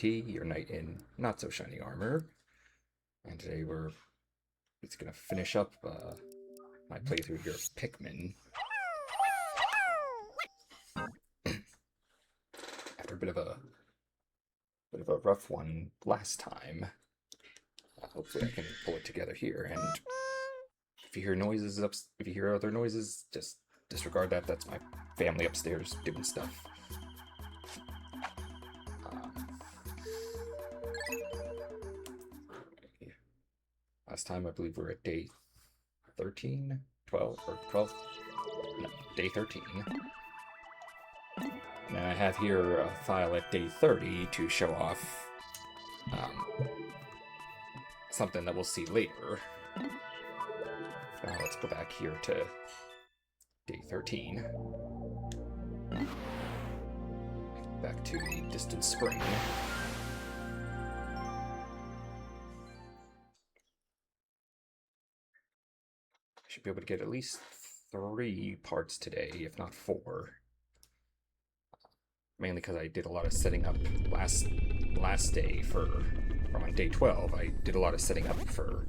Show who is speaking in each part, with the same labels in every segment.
Speaker 1: EP3, your knight in not so shiny armor. And today we're just gonna finish up my playthrough here of Pikmin. After a bit of a rough one last time, hopefully I can pull it together here. And if you hear noises if you hear other noises, just disregard that. That's my family upstairs doing stuff. Last time I believe we were at day 13, 12, or 12, no, day 13. And I have here a file at day 30 to show off something that we'll see later. Now let's go back here to day 13. Back to the distant spring. Should be able to get at least 3 parts today, if not 4. Mainly because I did a lot of setting up last day or on day 12, I did a lot of setting up for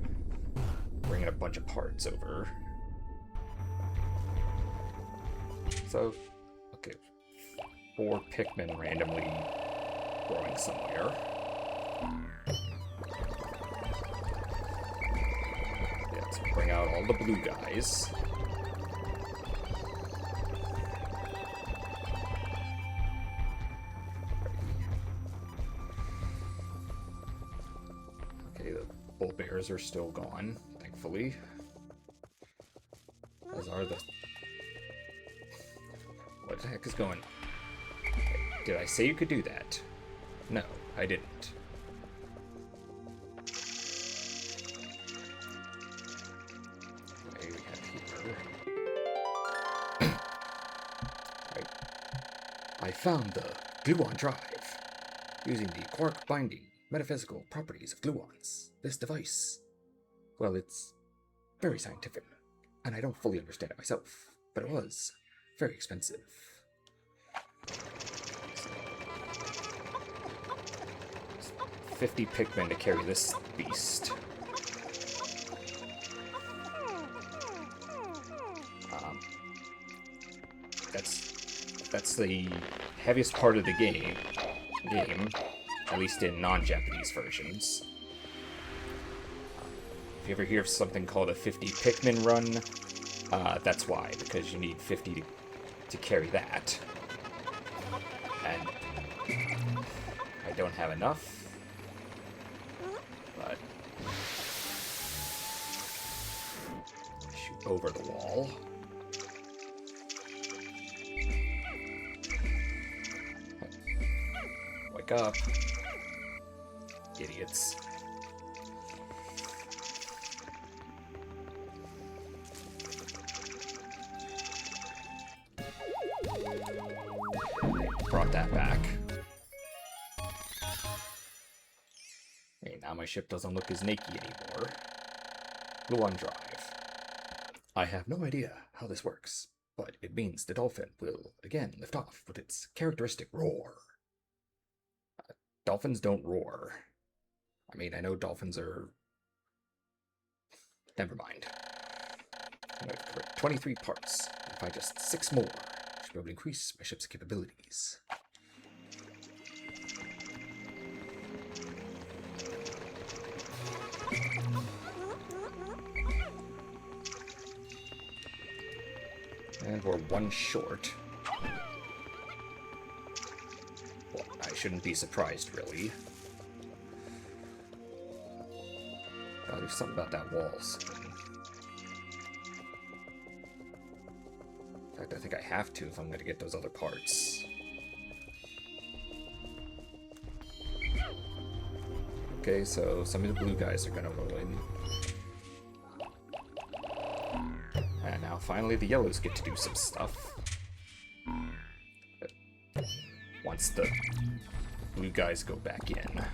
Speaker 1: bringing a bunch of parts over. So, okay, 4 Pikmin randomly growing somewhere. Let's bring out all the blue guys. Okay, the bull bears are still gone, thankfully. As are the... What the heck is going on? Did I say you could do that? No, I didn't. I found the gluon drive. Using the quark binding metaphysical properties of gluons, this device, well, it's very scientific, and I don't fully understand it myself, but it was very expensive. 50 Pikmin to carry this beast. That's the heaviest part of the game, at least in non-Japanese versions. If you ever hear of something called a 50 Pikmin run, that's why, because you need 50 to carry that. And I don't have enough, but shoot over the wall. Wake up, idiots. Brought that back. Hey, now my ship doesn't look as naked anymore. Gluon drive. I have no idea how this works, but it means the dolphin will again lift off with its characteristic roar. Dolphins don't roar. I mean, I know dolphins are... Never mind. I'm going to collect 23 parts. If I just 6 more, I should be able to increase my ship's capabilities. And we're 1 short. Shouldn't be surprised, really. There's something about that wall soon. In fact, I think I have to if I'm going to get those other parts. Okay, so some of the blue guys are going to roll in. And now finally the yellows get to do some stuff. Once the blue guys go back in.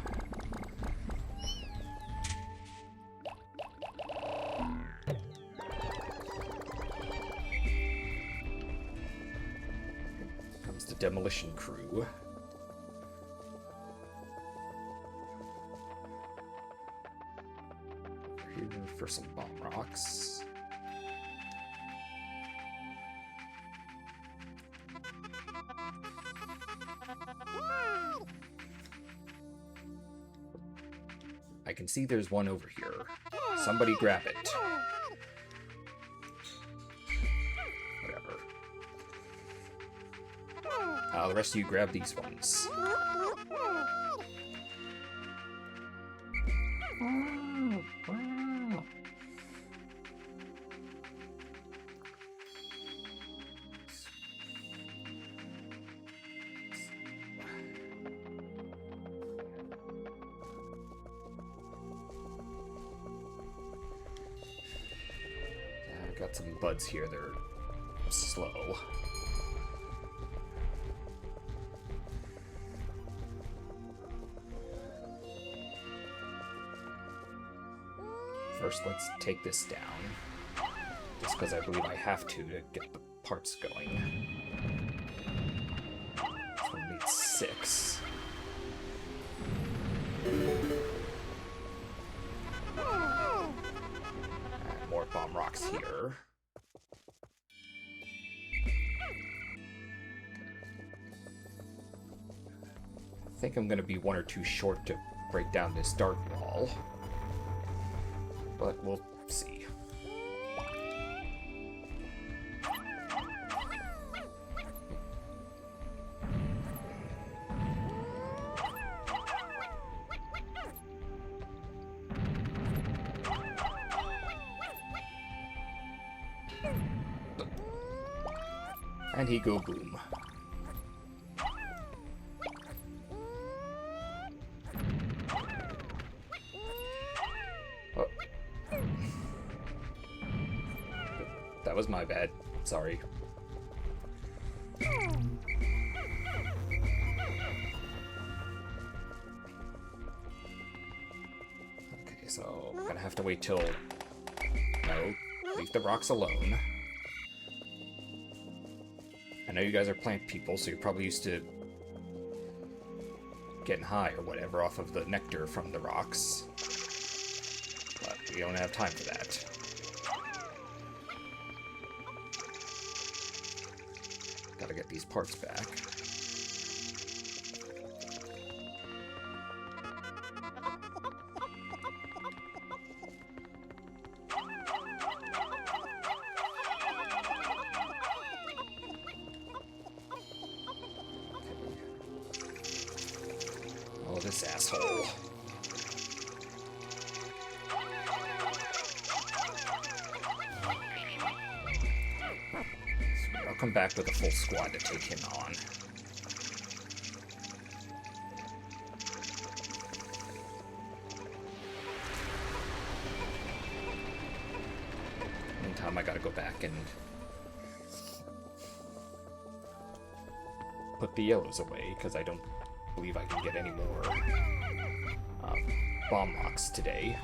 Speaker 1: Comes the demolition crew. here for some bomb rocks. I can see there's one over here. Somebody grab it. Whatever. The rest of you grab these ones. Got some buds here, they're slow. First, let's take this down. Just because I believe I have to get the parts going. This one needs 6. More bomb rocks here. I think I'm gonna be 1 or 2 short to break down this dark wall, but we'll see. And he go boom. Oh. That was my bad. Sorry. Okay, so I'm gonna have to wait till... No, leave the rocks alone. I know you guys are plant people, so you're probably used to getting high or whatever off of the nectar from the rocks. But we don't have time for that. Gotta get these parts back. This asshole. I'll come back with a full squad to take him on. Meantime, I gotta go back and put the yellows away, because I don't believe I can get any more bomb rocks today.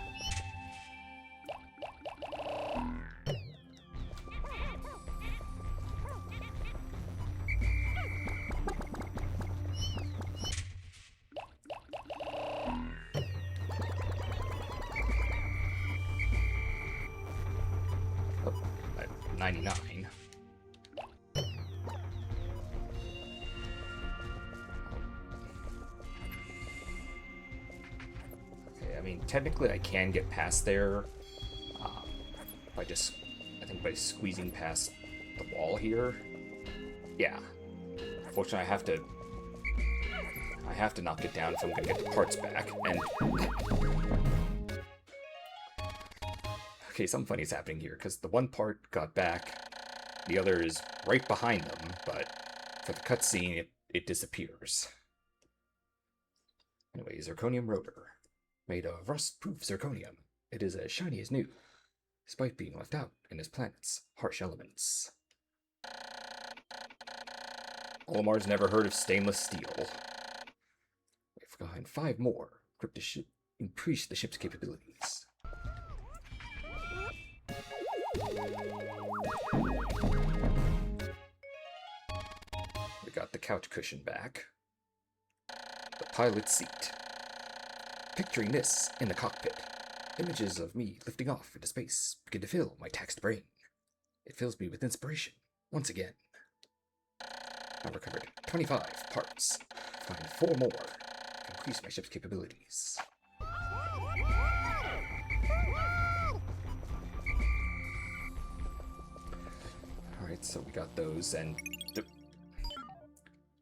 Speaker 1: Oh, 99. Technically, I can get past there by just, I think, by squeezing past the wall here. Yeah. Unfortunately, I have to knock it down if I'm gonna get the parts back. And okay, something funny is happening here because the one part got back, the other is right behind them, but for the cutscene, it disappears. Anyway, zirconium rotor. Made of rust-proof zirconium, it is as shiny as new, despite being left out in this planet's harsh elements. Olimar's never heard of stainless steel. We've gotten 5 more, equipped to increase the ship's capabilities. We got the couch cushion back. The pilot's seat. Picturing this in the cockpit, Images of me lifting off into space begin to fill my taxed brain. It fills me with inspiration, once again. I've recovered 25 parts. Find 4 more to increase my ship's capabilities. Alright, so we got those, and...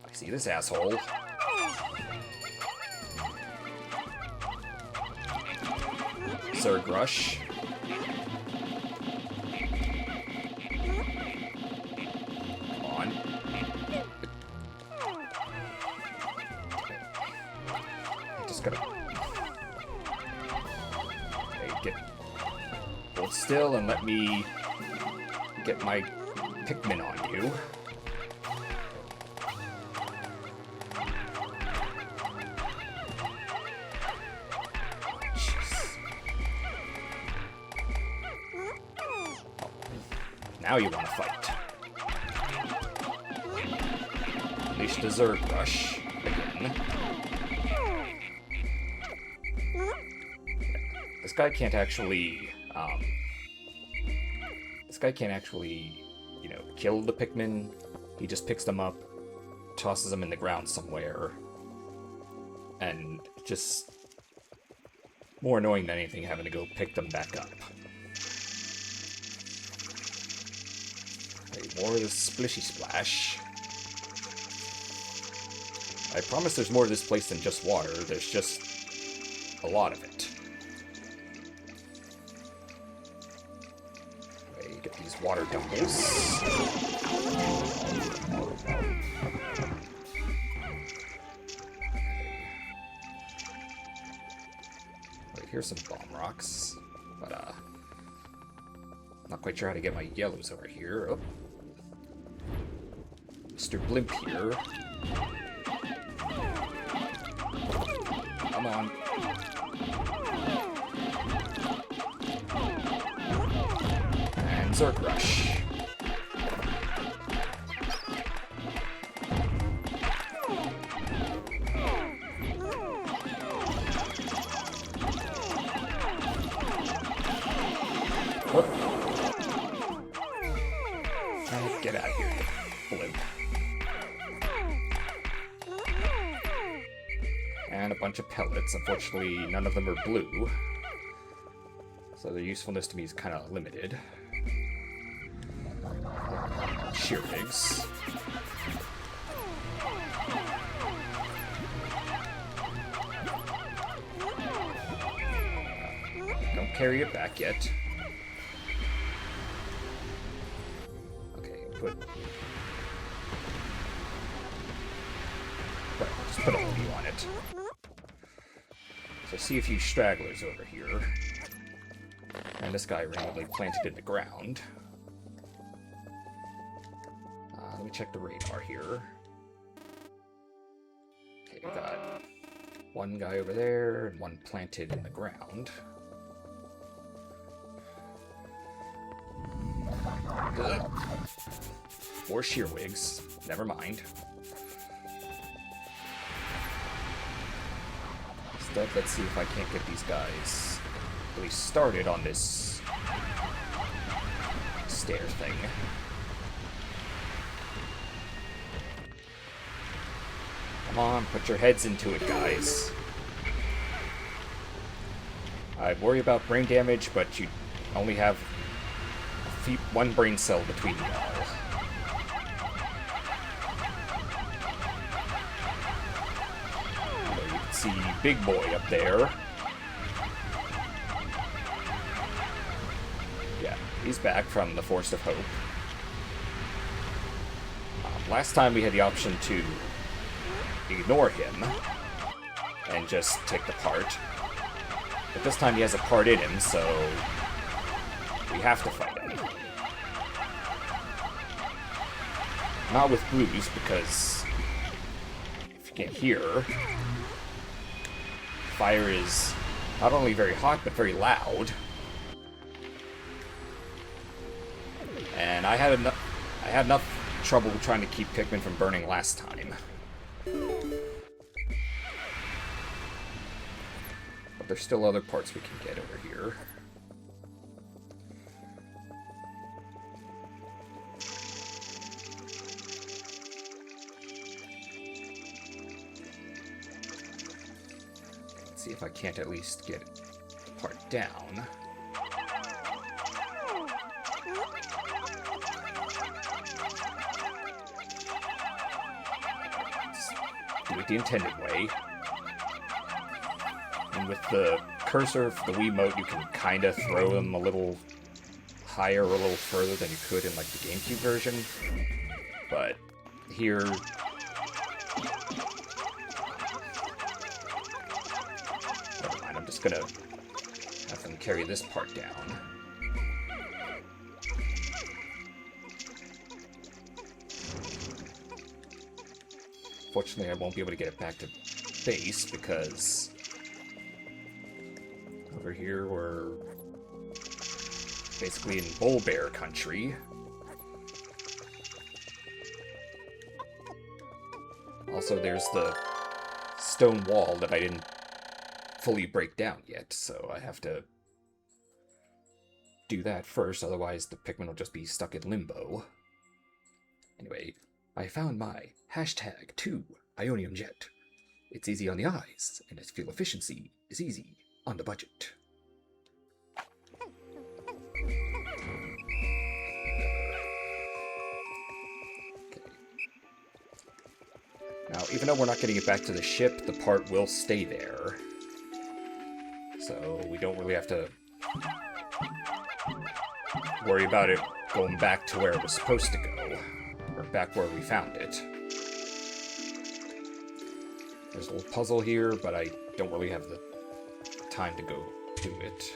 Speaker 1: I see this asshole. Zerg Rush. Come on. I just gotta... Okay, get... Hold still and let me get my Pikmin on you. Now you want to fight. Unleash the Zerg Rush again. This guy can't actually, you know, kill the Pikmin. He just picks them up, tosses them in the ground somewhere, and just more annoying than anything having to go pick them back up. More of this splishy splash. I promise there's more to this place than just water. There's just a lot of it. Okay, get these water dumbbells. Right, here's some bomb rocks. But, not quite sure how to get my yellows over here. Oh. Mr. Blimp here. Come on. And Zerg Rush. Whoop. Get out of here, Blimp. And a bunch of pellets. Unfortunately, none of them are blue. So their usefulness to me is kind of limited. Shear pigs. Don't carry it back yet. Okay, just put a few on it. So I see a few stragglers over here. And this guy randomly planted in the ground. Let me check the radar here. Okay, we got one guy over there and one planted in the ground. Good. 4 shearwigs. Never mind. Instead, let's see if I can't get these guys at least started on this stair thing. Come on, put your heads into it, guys. I worry about brain damage, but you only have one brain cell between y'all. You can see Big Boy up there. Yeah, he's back from the Forest of Hope. Last time we had the option to ignore him and just take the part. But this time he has a part in him, so we have to fight him. Not with blues, because if you can't hear, fire is not only very hot, but very loud. And I had enough trouble trying to keep Pikmin from burning last time. But there's still other parts we can get over here. Let's see if I can't at least get part down. Do it the intended way. And with the cursor for the Wiimote, you can kind of throw them a little higher or a little further than you could in like the GameCube version. But here, never mind, I'm just gonna have them carry this part down. Fortunately, I won't be able to get it back to base because over here we're basically in Bull Bear country. Also, there's the stone wall that I didn't fully break down yet, so I have to do that first, otherwise the Pikmin will just be stuck in limbo. Anyway, I found my #2 Ionium Jet. It's easy on the eyes, and its fuel efficiency is easy on the budget. Okay. Now, even though we're not getting it back to the ship, the part will stay there. So we don't really have to worry about it going back to where it was supposed to go. Or back where we found it. There's a little puzzle here, but I don't really have the time to go do it.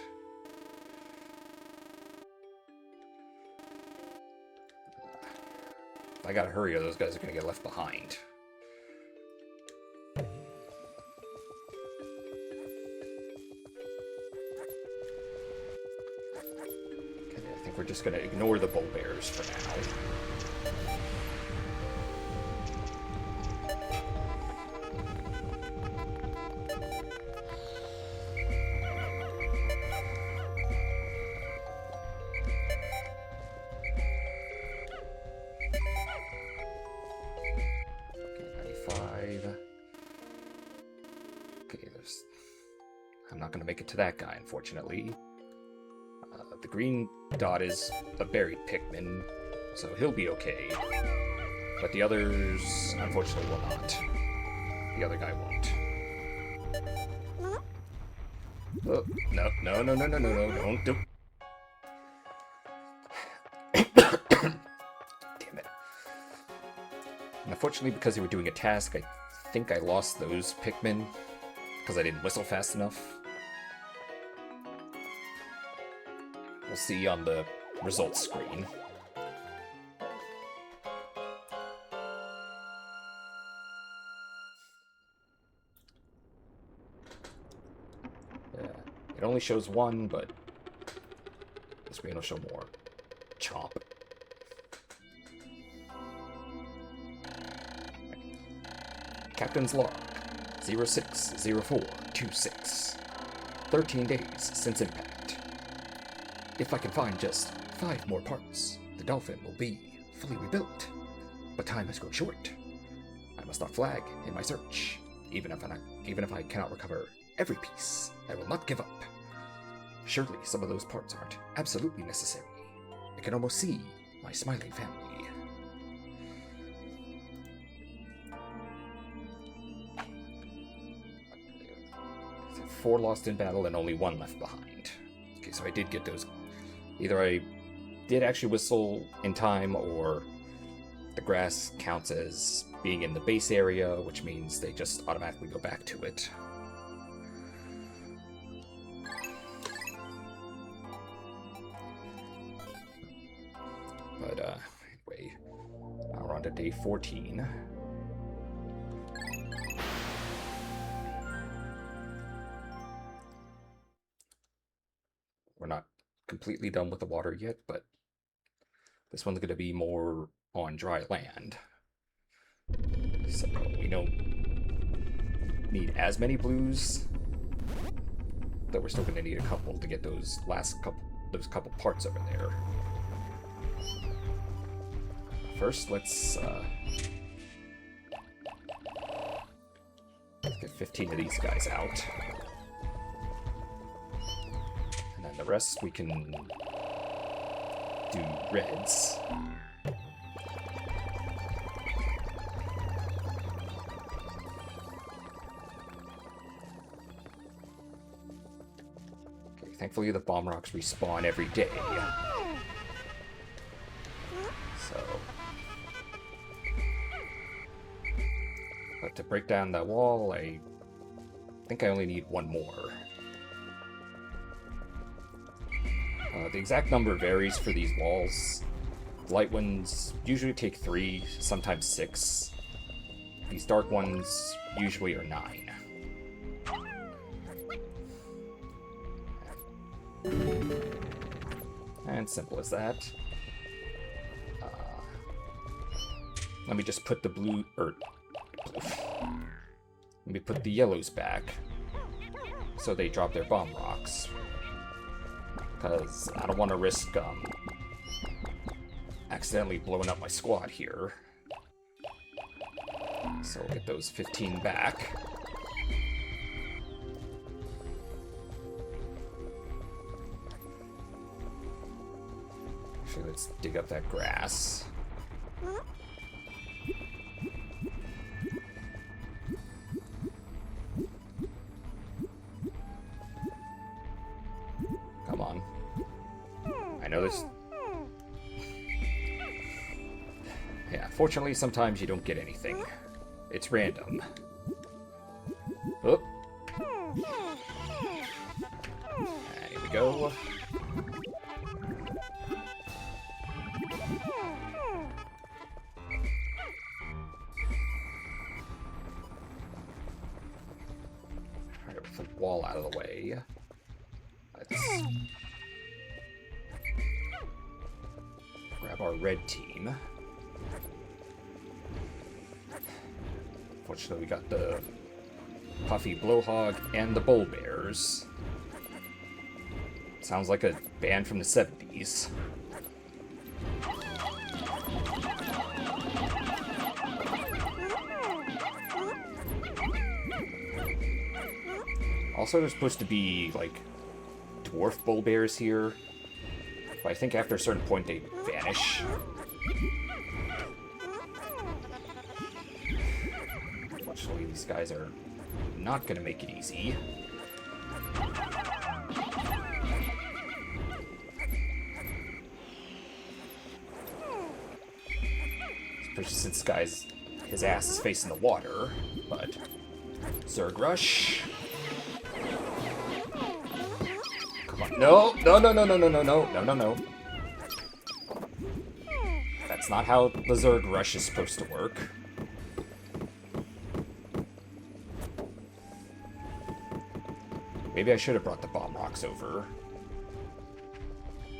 Speaker 1: I gotta hurry or those guys are gonna get left behind. Okay, I think we're just gonna ignore the bull bears for now. To that guy, unfortunately. The green dot is a buried Pikmin, so he'll be okay. But the others, unfortunately, will not. The other guy won't. Oh, no, no, no, no, no, no, no, don't do. Damn it. And unfortunately, because they were doing a task, I think I lost those Pikmin because I didn't whistle fast enough. We'll see on the results screen. Yeah, it only shows one, but the screen will show more. Chomp. Captain's log, 060426. 13 days since impact. If I can find just 5 more parts, the dolphin will be fully rebuilt. But time has grown short. I must not flag in my search. Even if I cannot recover every piece, I will not give up. Surely some of those parts aren't absolutely necessary. I can almost see my smiling family. So 4 lost in battle and only 1 left behind. Okay, so I did get those. Either I did actually whistle in time, or the grass counts as being in the base area, which means they just automatically go back to it. But, anyway, now we're on to day 14. We're not completely done with the water yet, but this one's going to be more on dry land. So we don't need as many blues Though we're still going to need a couple to get those couple parts over there. First, let's get 15 of these guys out. And then the rest we can do reds. Okay, thankfully the bomb rocks respawn every day. So... But to break down that wall, I think I only need one more. The exact number varies for these walls. The light ones usually take 3, sometimes 6. These dark ones usually are 9. And simple as that. Let me just put the blue, let me put the yellows back so they drop their bomb rocks. Because I don't want to risk accidentally blowing up my squad here. So we'll get those 15 back. Actually, let's dig up that grass. Come on. I know this... Yeah, fortunately, sometimes you don't get anything. It's random. Oh. Here we go. Alright, with the wall out of the way. Let's grab our red team. Fortunately, we got the Puffy Blowhog and the Bull Bears. Sounds like a band from the 70s. Also, there's supposed to be, like, dwarf bull bears here. But I think after a certain point they vanish. Unfortunately, these guys are not going to make it easy. Especially since his ass is facing the water, but Zerg Rush. Come on. No, no, no, no, no, no, no, no, no, no, no. That's not how the Zerg Rush is supposed to work. Maybe I should have brought the bomb rocks over.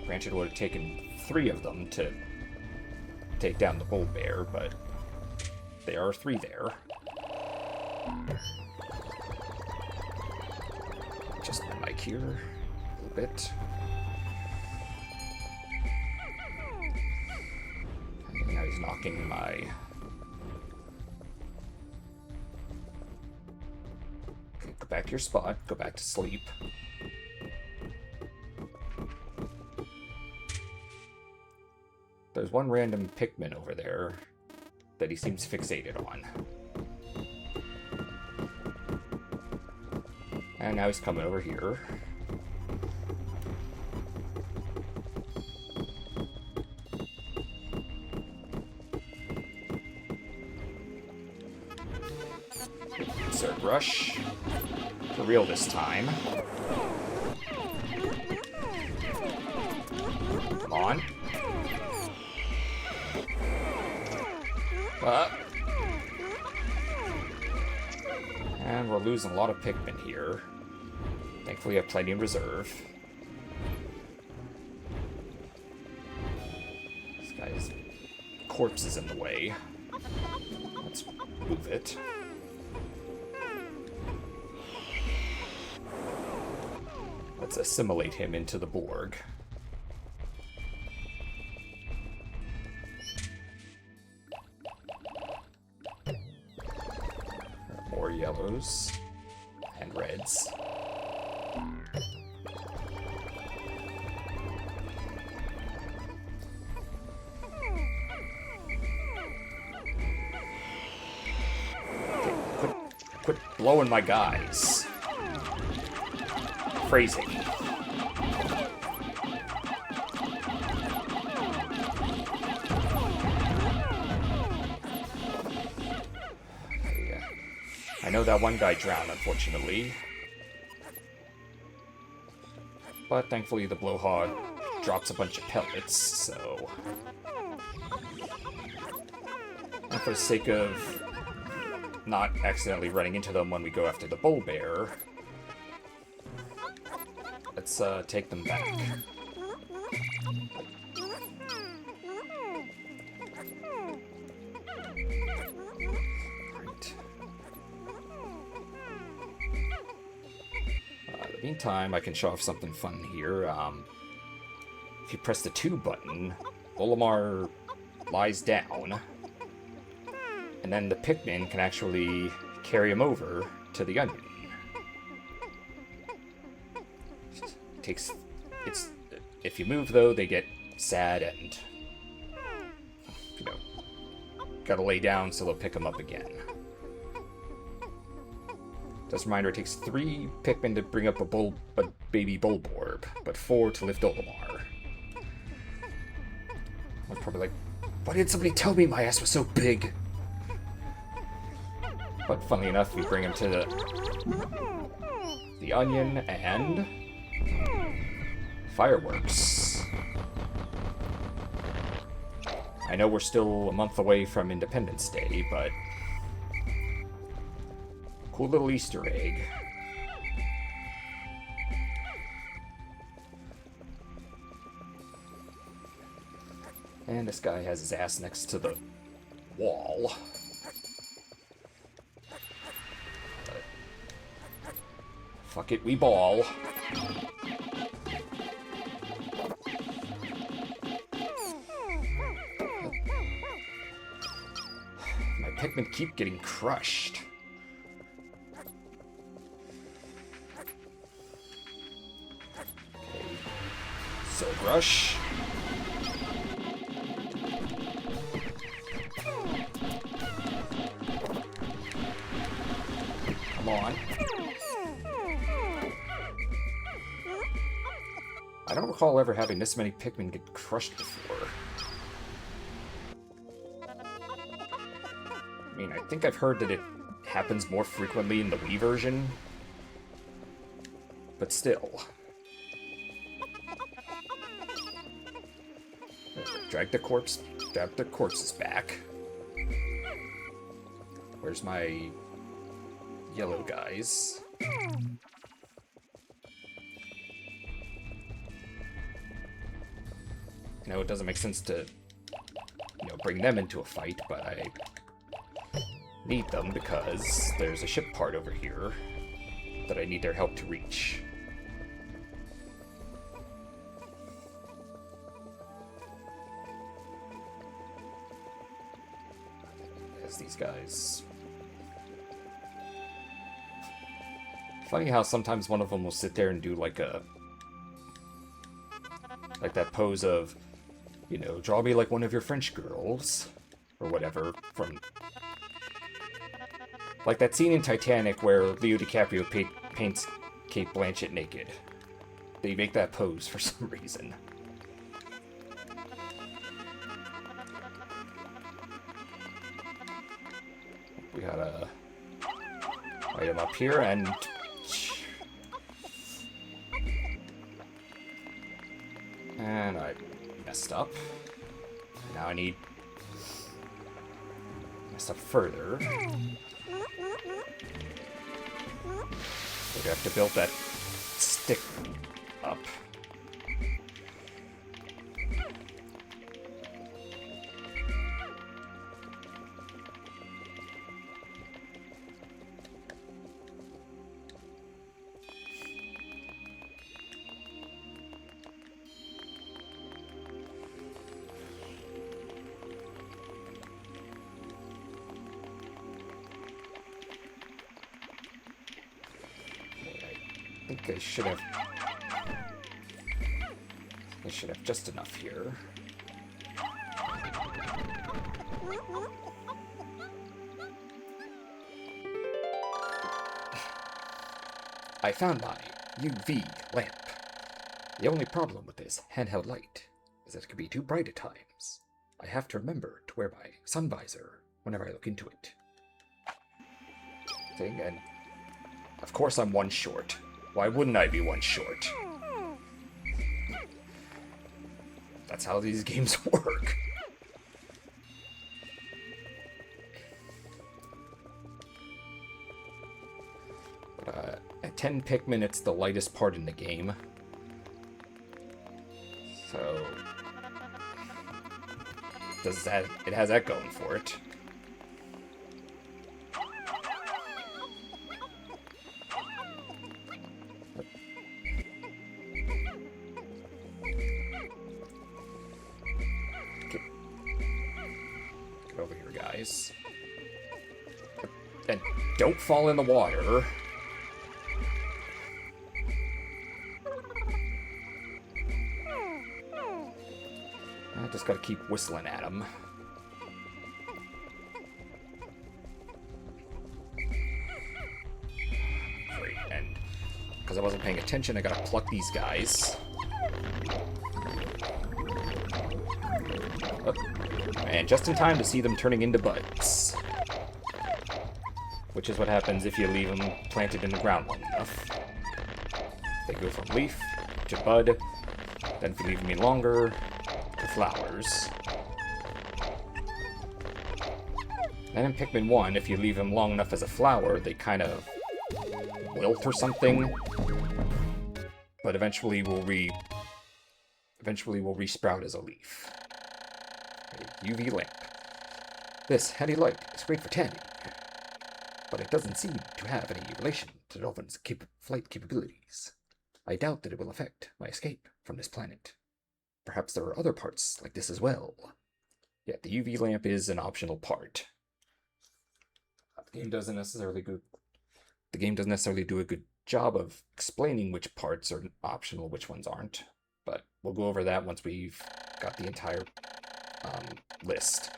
Speaker 1: Granted, it would have taken 3 of them to take down the bull bear, but there are 3 there. Just my mic here a little bit. And now he's knocking my... Okay, go back to your spot. Go back to sleep. There's one random Pikmin over there that he seems fixated on. And now he's coming over here. Zerg Rush. For real this time. Come on. And we're losing a lot of Pikmin here. Thankfully, I have plenty in reserve. This guy's corpse is in the way. Let's move it. Let's assimilate him into the Borg. More yellows and reds. Okay, quit blowing my guys. Phrasing. I know that one guy drowned, unfortunately. But thankfully the blowhog drops a bunch of pellets, so... And for the sake of not accidentally running into them when we go after the bull bear, let's take them back. Meantime, I can show off something fun here. If you press the 2 button, Olimar lies down, and then the Pikmin can actually carry him over to the onion. If you move though, they get sad and, you know, gotta lay down so they'll pick him up again. Just a reminder, it takes 3 Pikmin to bring up a baby Bulborb, but 4 to lift Olimar. I was probably like, why didn't somebody tell me my ass was so big? But funnily enough, we bring him to the onion and fireworks. I know we're still a month away from Independence Day, but cool little Easter egg. And this guy has his ass next to the wall. Fuck it, we ball. My Pikmin keep getting crushed. So rush. Come on. I don't recall ever having this many Pikmin get crushed before. I mean, I think I've heard that it happens more frequently in the Wii version. But still. Drag the corpses back. Where's my yellow guys? I know it doesn't make sense to, bring them into a fight, but I need them because there's a ship part over here that I need their help to reach. These guys. Funny how sometimes one of them will sit there and do like that pose of, draw me like one of your French girls, or whatever, from like that scene in Titanic where Leo DiCaprio paints Kate Blanchett naked. They make that pose for some reason. We got a item up here, and I messed up. Now I need mess up further. We have to build that stick up. Okay, should have... I should have just enough here. I found my UV lamp. The only problem with this handheld light is that it can be too bright at times. I have to remember to wear my sun visor whenever I look into it. And of course I'm one short. Why wouldn't I be one short? That's how these games work. But, at 10 Pikmin, it's the lightest part in the game. So... it has that going for it. Get over here, guys. And don't fall in the water. I just gotta keep whistling at him. Great, and because I wasn't paying attention, I gotta pluck these guys. Oh, and just in time to see them turning into buds. Which is what happens if you leave them planted in the ground long enough. They go from leaf to bud, then if you leave them any longer, to flowers. And in Pikmin 1, if you leave them long enough as a flower, they kind of wilt or something. But eventually will resprout as a leaf. A UV lamp. This handy light is great for tanning, but it doesn't seem to have any relation to the dolphin's flight capabilities. I doubt that it will affect my escape from this planet. Perhaps there are other parts like this as well. Yet the UV lamp is an optional part. The game doesn't necessarily do a good job of explaining which parts are optional, which ones aren't. But we'll go over that once we've got the entire list.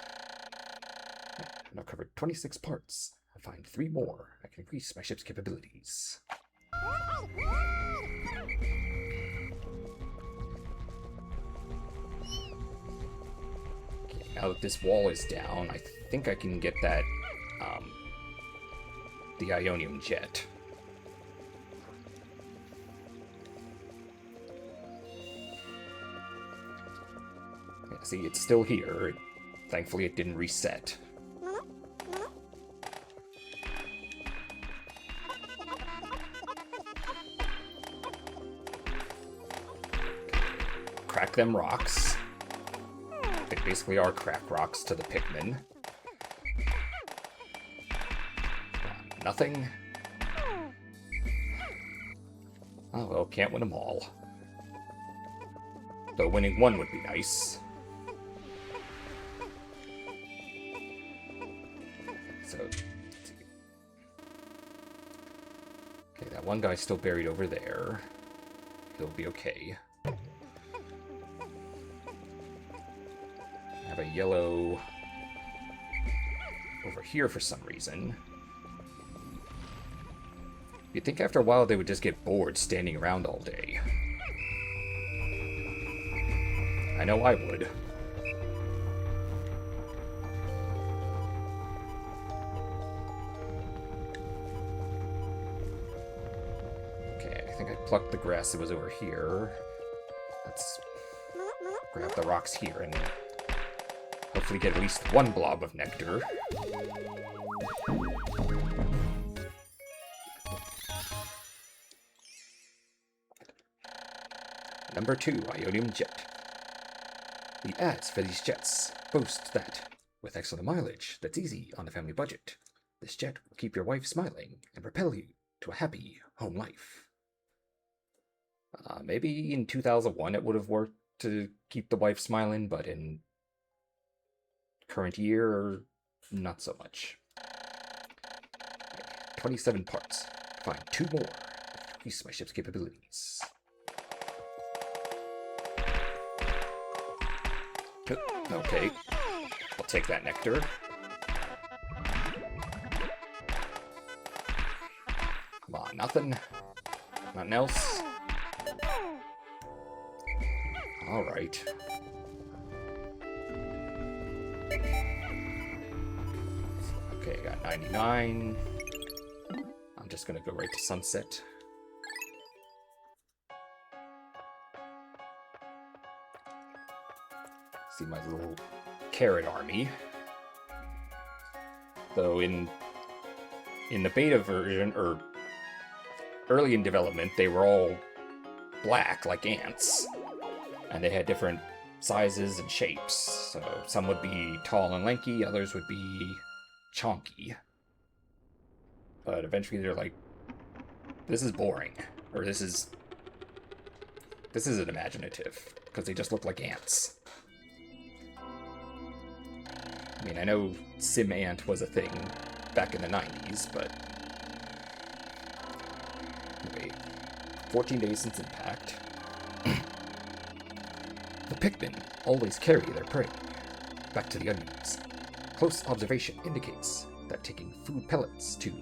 Speaker 1: And I've covered 26 parts. I find 3 more. I can increase my ship's capabilities. Okay, now that this wall is down, I think I can get that, the Ionium jet. Yeah, see, it's still here. Thankfully, it didn't reset. Crack them rocks. They basically are crack rocks to the Pikmin. Nothing. Oh well, can't win them all. Though winning one would be nice. So, let's see. Okay, that one guy's still buried over there. He'll be okay. I have a yellow over here for some reason. You'd think after a while they would just get bored standing around all day. I know I would. Okay, I think I plucked the grass that was over here. Let's grab the rocks here and hopefully get at least one blob of nectar. Number 2, Ionium Jet. The ads for these jets boast that, with excellent mileage that's easy on a family budget, this jet will keep your wife smiling and propel you to a happy home life. Maybe in 2001 it would have worked to keep the wife smiling, but in current year, not so much. 27 parts. Find 2 more. increase my ship's capabilities. Okay, I'll take that nectar. Come on, nothing. Nothing else. Alright. Okay, I got 99. I'm just gonna go right to sunset. See my little carrot army. Though in the beta version, or early in development, they were all black, like ants. And they had different sizes and shapes. So some would be tall and lanky, others would be chonky. But eventually they're like, this is boring. Or this isn't imaginative. Because they just look like ants. I mean, I know Sim Ant was a thing back in the 90s, but... Anyway, 14 days since impact. The Pikmin always carry their prey. Back to the onions. Close observation indicates that taking food pellets to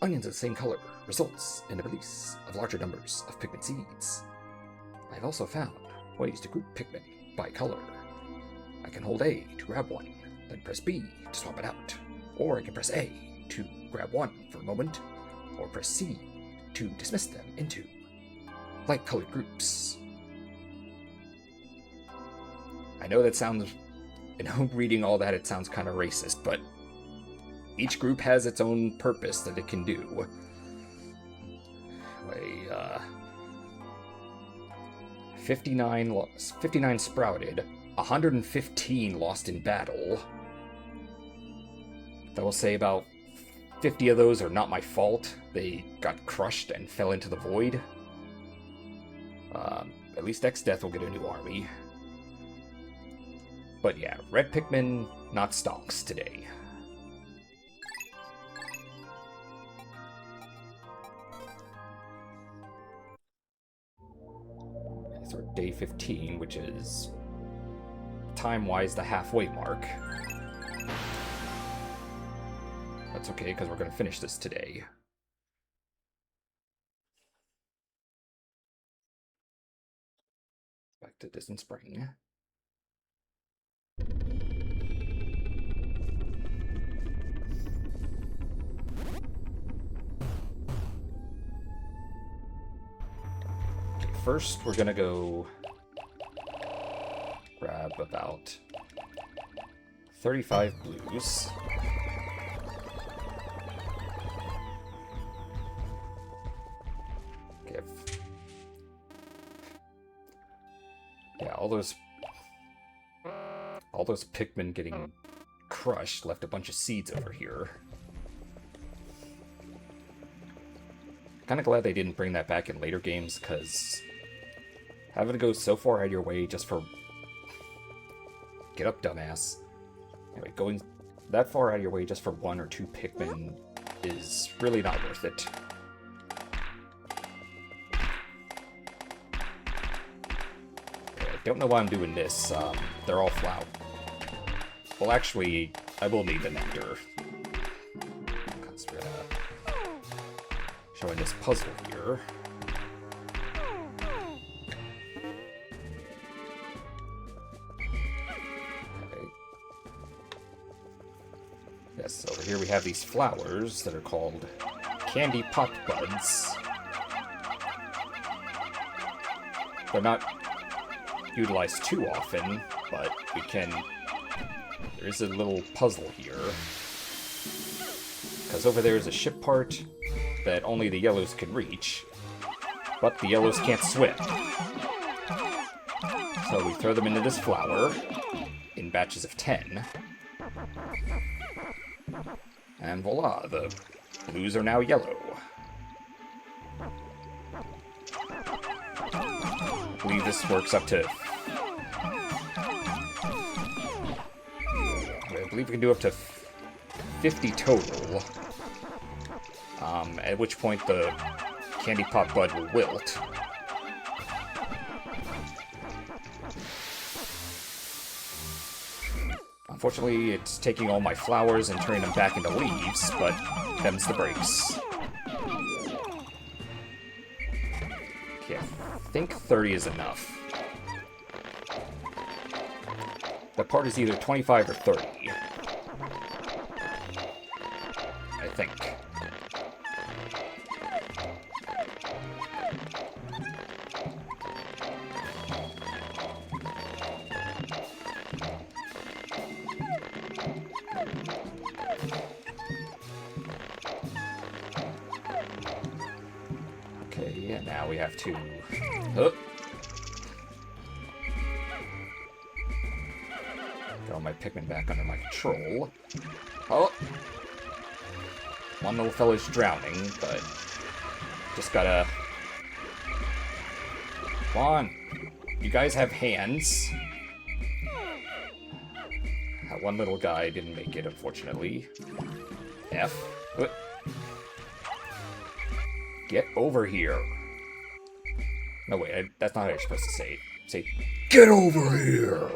Speaker 1: onions of the same color results in the release of larger numbers of Pikmin seeds. I've also found ways to group Pikmin by color. I can hold A to grab one, then press B to swap it out. Or I can press A to grab one for a moment, or press C to dismiss them into light-colored groups. I know that sounds, reading all that, it sounds kind of racist, but each group has its own purpose that it can do. Anyway, 59 sprouted, 115 lost in battle. I will say about 50 of those are not my fault. They got crushed and fell into the void. At least X-Death will get a new army. But yeah, red Pikmin, not stonks today. So we're day 15, which is time-wise the halfway mark. That's okay, because we're going to finish this today. Back to Distant Spring. First, we're gonna go grab about 35 blues. Okay. Yeah, all those Pikmin getting crushed left a bunch of seeds over here. Kind of glad they didn't bring that back in later games, because having to go so far out of your way just for... Get up, dumbass. Anyway, going that far out of your way just for 1 or 2 Pikmin is really not worth it. Okay, I don't know why I'm doing this. They're all flower. Well, actually, I will need the nectar. Because we're showing this puzzle here. So over here we have these flowers that are called candy pop buds. They're not utilized too often, but we can... There is a little puzzle here. Because over there is a ship part that only the yellows can reach, but the yellows can't swim. So we throw them into this flower in batches of 10. And voila, the blues are now yellow. I believe this works up to... I believe we can do up to 50 total. At which point the candy pop bud will wilt. Unfortunately, it's taking all my flowers and turning them back into leaves, but them's the breaks. Okay, I think 30 is enough. The part is either 25 or 30. I think. Okay, and now we have to... Oh. Get all my Pikmin back under my control. Oh! One little fella's drowning, but... Just gotta... Come on! You guys have hands. That one little guy didn't make it, unfortunately. F. What? Get over here. No, wait, that's not how you're supposed to say it. Say, get over here!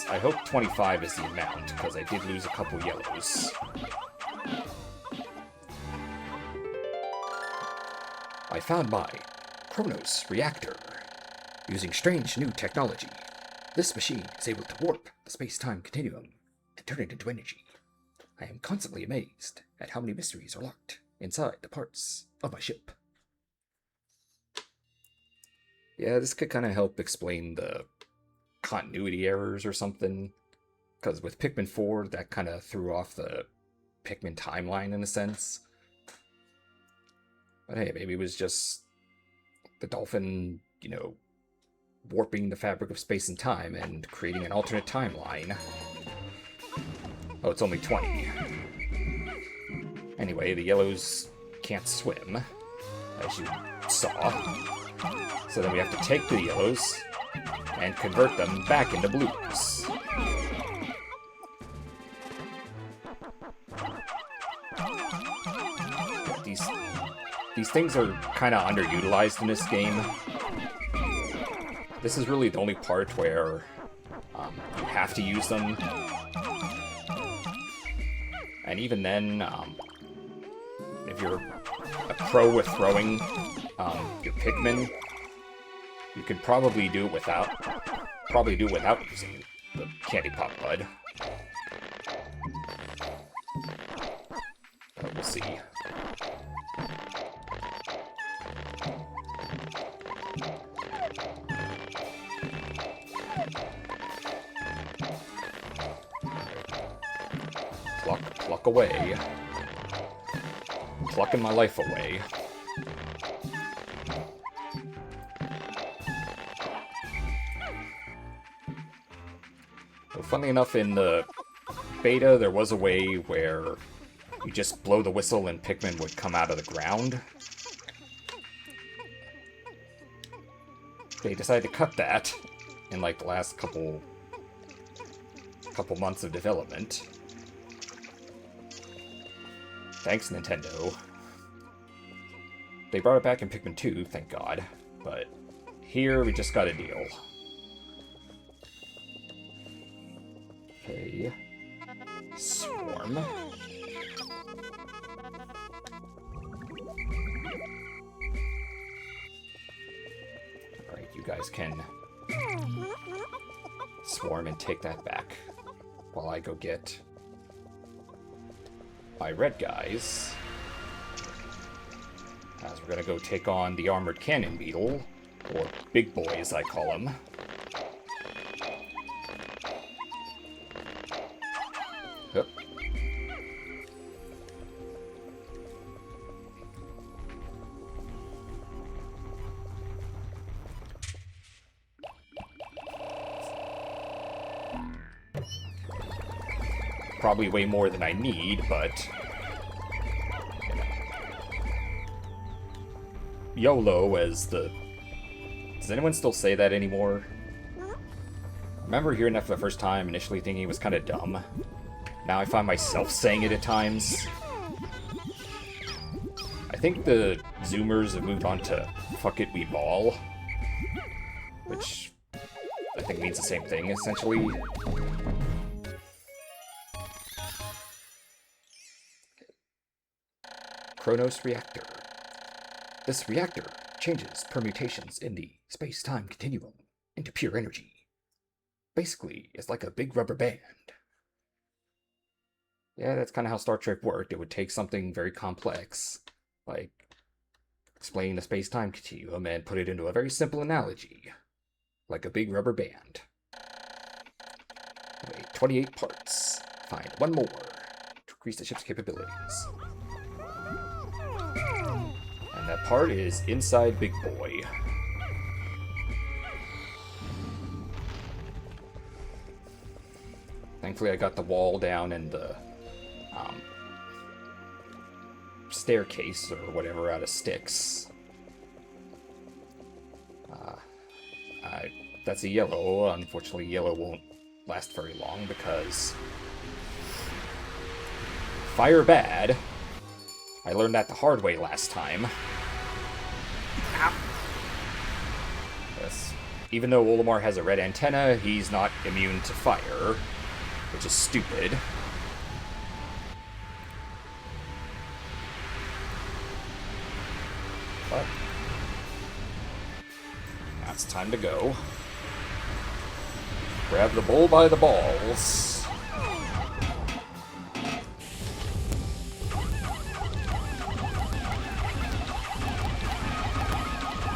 Speaker 1: I hope 25 is the amount, because I did lose a couple yellows. I found my Chronos reactor. Using strange new technology, this machine is able to warp the space-time continuum and turn it into energy. I am constantly amazed at how many mysteries are locked inside the parts of my ship. Yeah, this could kind of help explain the continuity errors or something, because with Pikmin 4, that kind of threw off the Pikmin timeline in a sense. But hey, maybe it was just the dolphin, you know, warping the fabric of space and time and creating an alternate timeline. Oh, it's only 20. Anyway, the yellows can't swim, as you saw. So then we have to take the yellows and convert them back into blues. These things are kind of underutilized in this game. This is really the only part where you have to use them. And even then, if you're a pro with throwing your Pikmin, you could probably do it without using the candy pop bud. But we'll see. Pluck away. Plucking my life away. Well, funnily enough, in the beta, there was a way where you just blow the whistle and Pikmin would come out of the ground. They decided to cut that in like the last couple months of development. Thanks, Nintendo. They brought it back in Pikmin 2, thank God. But here, we just got a deal. Okay. Swarm. Alright, you guys can swarm and take that back while I go get my red guys, as we're gonna go take on the armored cannon beetle, or big boy as I call him. Yep. Probably way more than I need, but YOLO as the... Does anyone still say that anymore? remember hearing that for the first time, initially thinking it was kind of dumb. Now I find myself saying it at times. I think the Zoomers have moved on to fuck it, we ball. Which I think means the same thing, essentially. Chronos Reactor. This reactor changes permutations in the space-time continuum into pure energy. Basically, it's like a big rubber band. Yeah, that's kind of how Star Trek worked. It would take something very complex, like explaining the space-time continuum, and put it into a very simple analogy, like a big rubber band. Wait, 28 parts. Find one more to increase the ship's capabilities. And that part is inside Big Boy. Thankfully, I got the wall down and the staircase or whatever out of sticks. That's a yellow. Unfortunately, yellow won't last very long because fire bad. I learned that the hard way last time. Ow. Yes. Even though Olimar has a red antenna, he's not immune to fire, which is stupid. But now it's time to go. Grab the bull by the balls.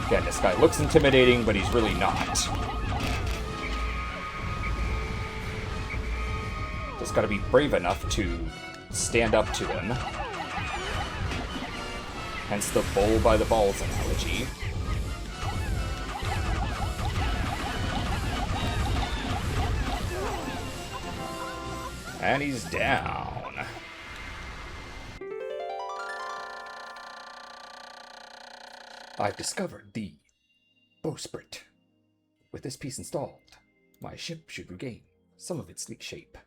Speaker 1: Again, this guy looks intimidating, but he's really not. Just gotta be brave enough to stand up to him. Hence the bull by the balls analogy. And he's down. I've discovered the bowsprit. With this piece installed, my ship should regain some of its sleek shape.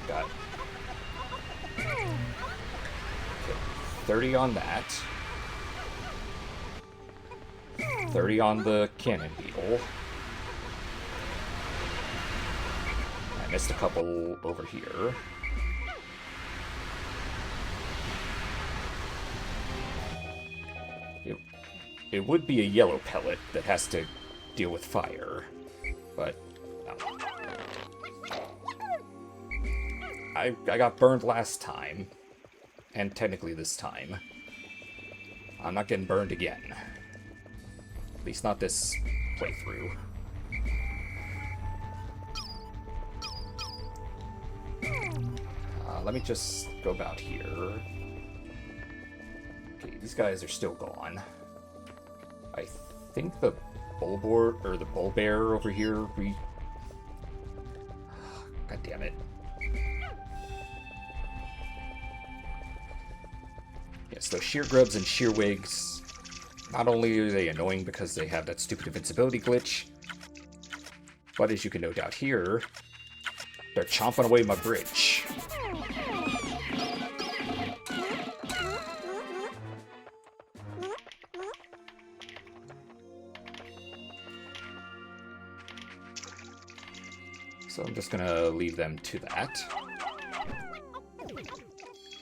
Speaker 1: Got 30 on that. 30 on the cannon beetle. I missed a couple over here. It would be a yellow pellet that has to deal with fire, but no. I got burned last time, and technically this time. I'm not getting burned again. At least not this playthrough. Let me just go about here. Okay, these guys are still gone. I think the bull bear over here God damn it. Yes, those sheer grubs and sheer wigs, not only are they annoying because they have that stupid invincibility glitch, but as you can no doubt hear, they're chomping away my bridge. So I'm just gonna leave them to that,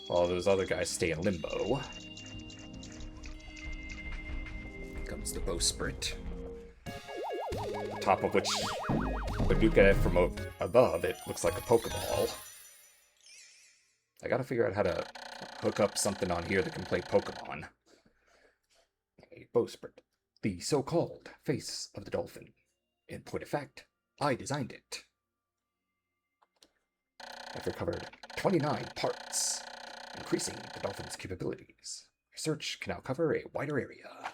Speaker 1: while those other guys stay in limbo. Comes the bowsprit, top of which, when you look at it from above, it looks like a Pokeball. I gotta figure out how to hook up something on here that can play Pokemon. A bowsprit, the so-called face of the dolphin. In point of fact, I designed it. I've recovered 29 parts, increasing the dolphin's capabilities. Research can now cover a wider area.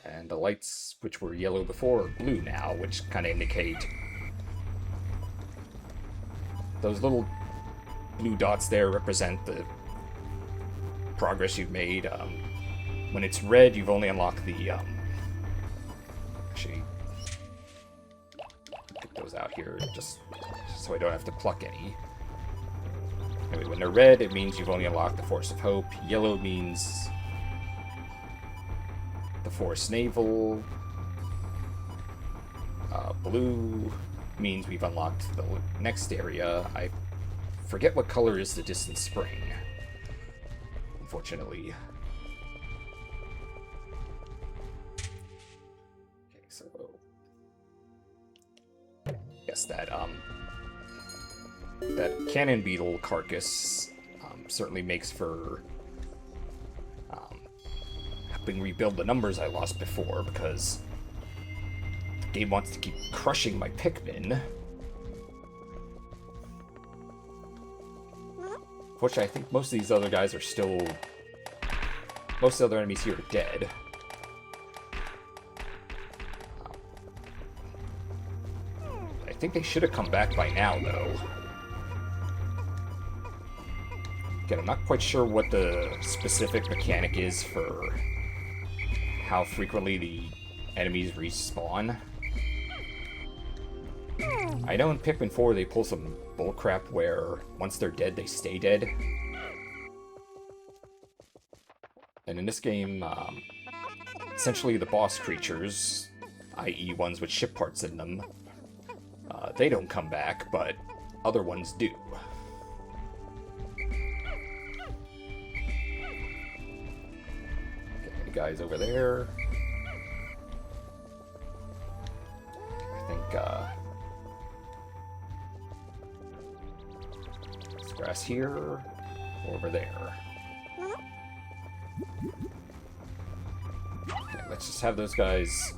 Speaker 1: And the lights, which were yellow before, are blue now, which kind of indicate those little blue dots there represent the progress you've made. When it's red, you've only unlocked the, actually, get those out here just so I don't have to pluck any. Anyway, when they're red, it means you've only unlocked the Force of Hope. Yellow means the Force Naval. Blue means we've unlocked the next area. I forget what color is the Distant Spring, unfortunately. Okay, so yes, that cannon beetle carcass certainly makes for helping rebuild the numbers I lost before, because the game wants to keep crushing my Pikmin. Fortunately, I think most of these other guys are still... Most of the other enemies here are dead. I think they should have come back by now, though. Again, I'm not quite sure what the specific mechanic is for how frequently the enemies respawn. I know in Pikmin 4 they pull some bullcrap where once they're dead, they stay dead. And in this game, essentially the boss creatures, i.e. ones with ship parts in them, they don't come back, but other ones do. Okay, the guys over there. I think, there's grass here, or over there. Okay, let's just have those guys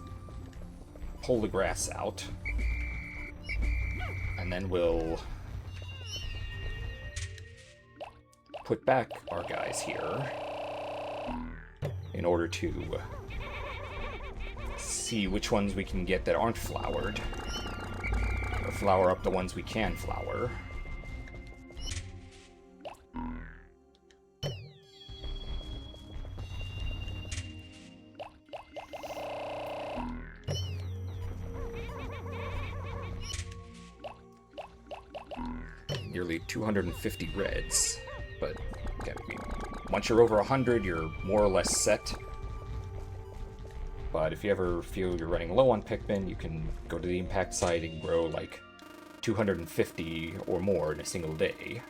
Speaker 1: pull the grass out. And then we'll put back our guys here in order to see which ones we can get that aren't flowered, or flower up the ones we can flower. Nearly 250 reds, but again, I mean, once you're over 100, you're more or less set. But if you ever feel you're running low on Pikmin, you can go to the impact site and grow like 250 or more in a single day.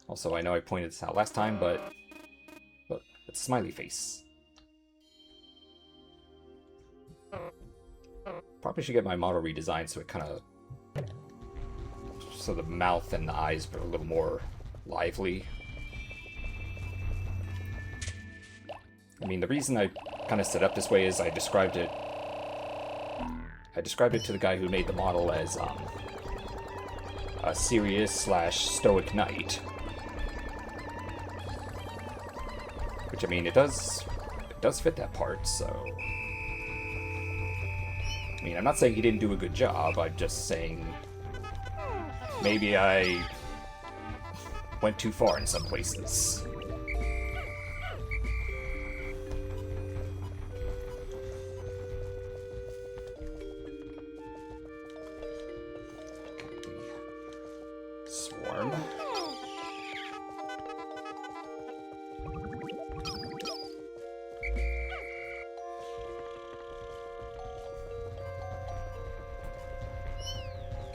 Speaker 1: Also, I know I pointed this out last time, but look, it's a smiley face. Probably should get my model redesigned so it kind of... so the mouth and the eyes are a little more lively. I mean, the reason I kind of set up this way is I described it to the guy who made the model as a serious/stoic knight. Which, I mean, it does fit that part, so... I mean, I'm not saying he didn't do a good job, I'm just saying... maybe I went too far in some places. Swarm.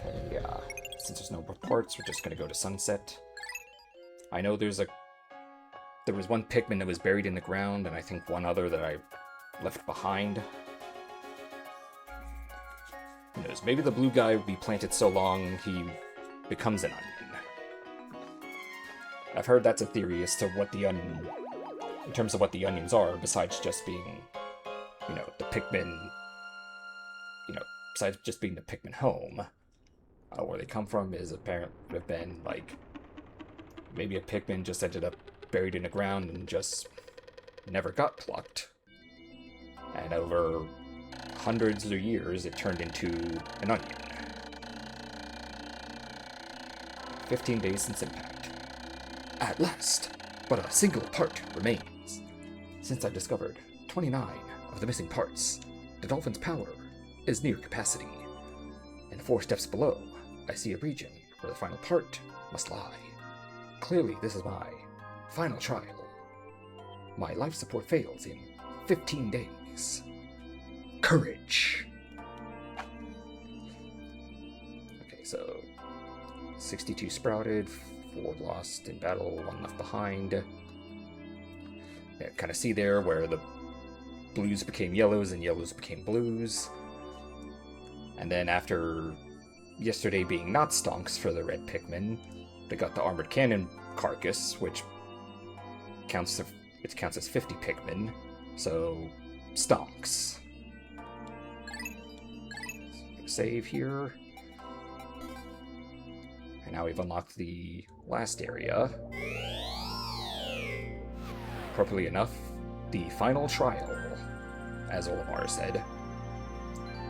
Speaker 1: Okay, since there's no reports, we're just gonna go to Sunset. I know there was one Pikmin that was buried in the ground, and I think one other that I left behind. Who knows, maybe the blue guy will be planted so long he becomes an onion. I've heard that's a theory as to what the onion... in terms of what the onions are, besides just being, you know, the Pikmin... you know, besides just being the Pikmin home. Where they come from is apparently have been, like, maybe a Pikmin just ended up buried in the ground and just never got plucked. And over hundreds of years, it turned into an onion. 15 days since impact. At last! But a single part remains. Since I discovered 29 of the missing parts, the dolphin's power is near capacity. And 4 steps below, I see a region where the final part must lie. Clearly, this is my final trial. My life support fails in 15 days. Courage! Okay, so 62 sprouted, 4 lost in battle, 1 left behind. Yeah, kind of see there where the blues became yellows and yellows became blues. And then after yesterday being not stonks for the red Pikmin, they got the armored cannon carcass, which counts as 50 Pikmin, so stonks. Save here. And now we've unlocked the last area. Appropriately enough, the final trial, as Olimar said.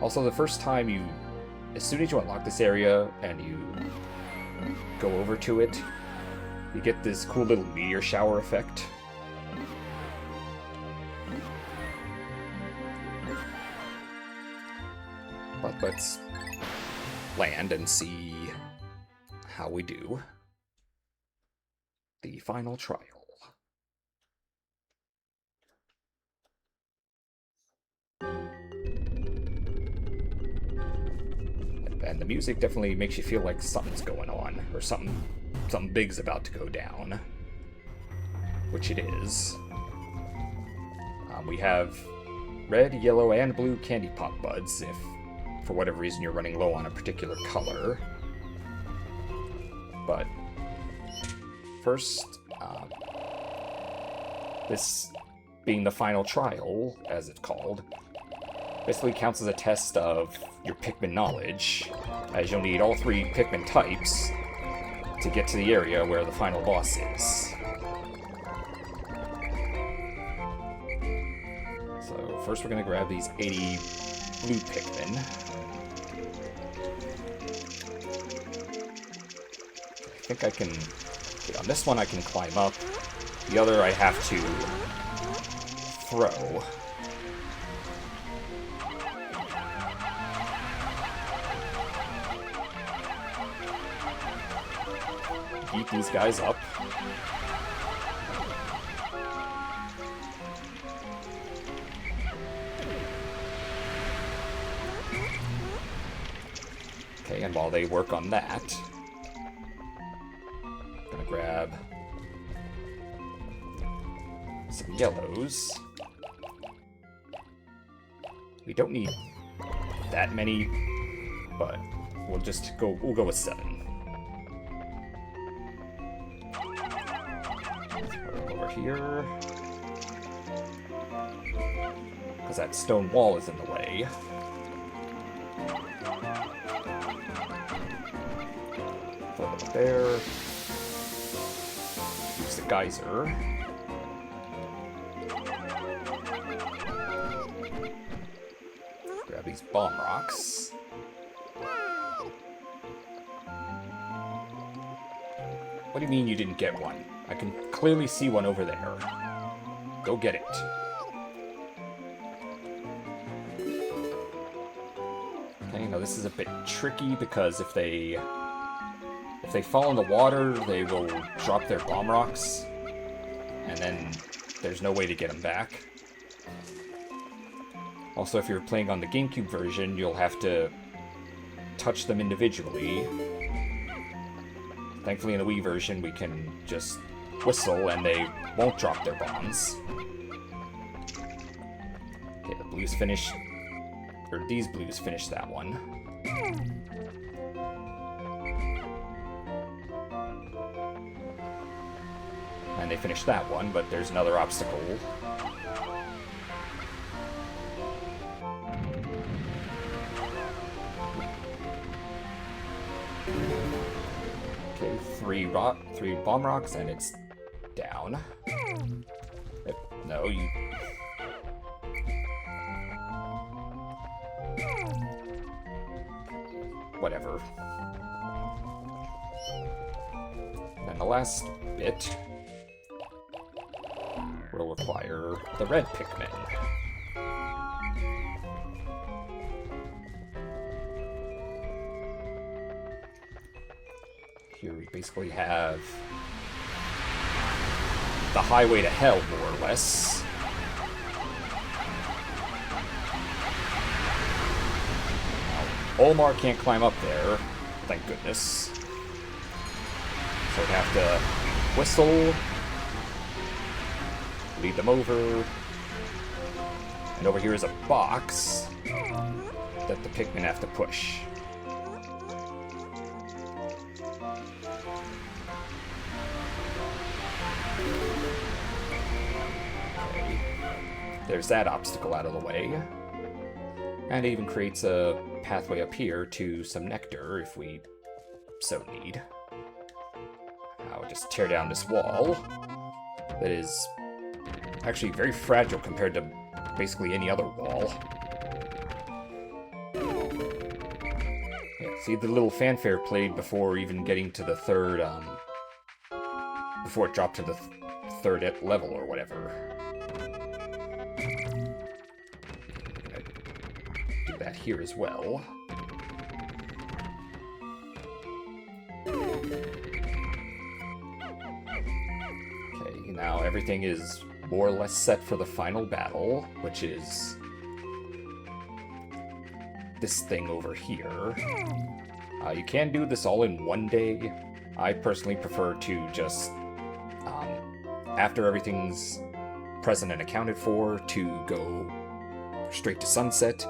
Speaker 1: Also, the first time as soon as you unlock this area and you go over to it, you get this cool little meteor shower effect. But let's land and see how we do. The final trial. And the music definitely makes you feel like something's going on, or something big's about to go down. Which it is. We have red, yellow, and blue candy pop buds, if for whatever reason you're running low on a particular color. But first, this being the final trial, as it's called, basically counts as a test of your Pikmin knowledge, as you'll need all 3 Pikmin types to get to the area where the final boss is. So first we're going to grab these 80 blue Pikmin. I think I can... Okay, on this one I can climb up. The other I have to throw. Beat these guys up. Okay, and while they work on that, I'm gonna grab some yellows. We don't need that many, but we'll go with 7. Over here, because that stone wall is in the way. Throw it up there. Use the geyser. Grab these bomb rocks. What do you mean you didn't get one? I can clearly see one over there. Go get it. Okay, now this is a bit tricky because if they fall in the water, they will drop their bomb rocks, and then there's no way to get them back. Also, if you're playing on the GameCube version, you'll have to touch them individually. Thankfully, in the Wii version, we can just whistle and they won't drop their bombs. Okay, the blues finished, or these blues finished that one. And they finished that one, but there's another obstacle. Okay, 3 bomb rocks, and it's down. No, you... Whatever. the last bit will require the red Pikmin. Here we basically have the highway to hell, more or less. Now, Olmar can't climb up there, thank goodness. So we have to whistle, lead them over, and over here is a box that the Pikmin have to push. Okay. There's that obstacle out of the way. And it even creates a pathway up here to some nectar if we so need. I'll just tear down this wall that is actually very fragile compared to basically any other wall. Yeah, see the little fanfare played before even getting to the third, before it dropped to the third level or whatever. Do that here as well. Now everything is more or less set for the final battle, which is this thing over here. You can do this all in one day. I personally prefer to just, after everything's present and accounted for, to go straight to sunset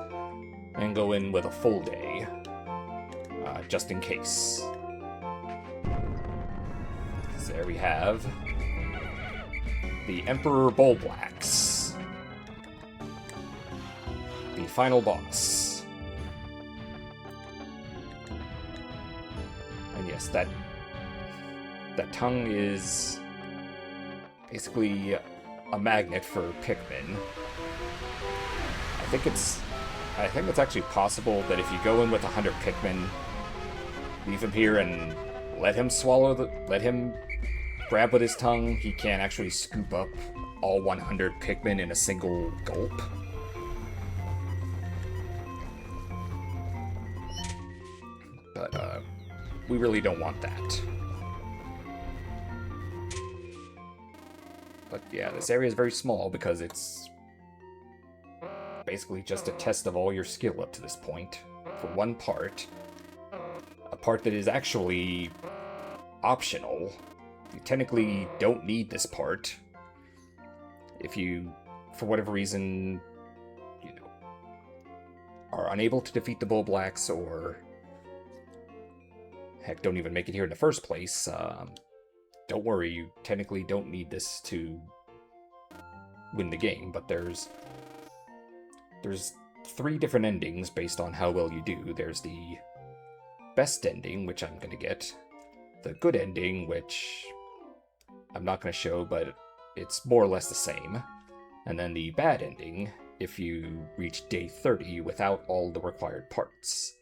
Speaker 1: and go in with a full day, just in case. So there we have the Emperor Bulblax, the final boss. And yes, that tongue is basically a magnet for Pikmin. I think it's actually possible that if you go in with 100 Pikmin, leave him here and let him grab with his tongue, he can't actually scoop up all 100 Pikmin in a single gulp. But, we really don't want that. But yeah, this area is very small because it's basically just a test of all your skill up to this point. For one part. A part that is actually optional. You technically don't need this part. If you, for whatever reason, are unable to defeat the Bulblax, or heck, don't even make it here in the first place, don't worry, you technically don't need this to win the game, but there's 3 different endings based on how well you do. There's the best ending, which I'm gonna get, the good ending, which I'm not going to show, but it's more or less the same. And then the bad ending, if you reach day 30 without all the required parts.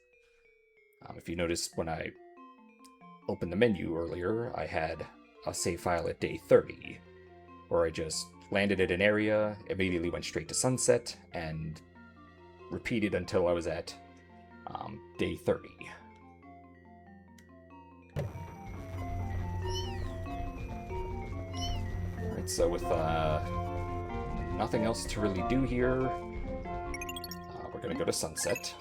Speaker 1: If you noticed when I opened the menu earlier, I had a save file at day 30, where I just landed at an area, immediately went straight to sunset, and repeated until I was at day 30. So with nothing else to really do here, we're going to go to sunset.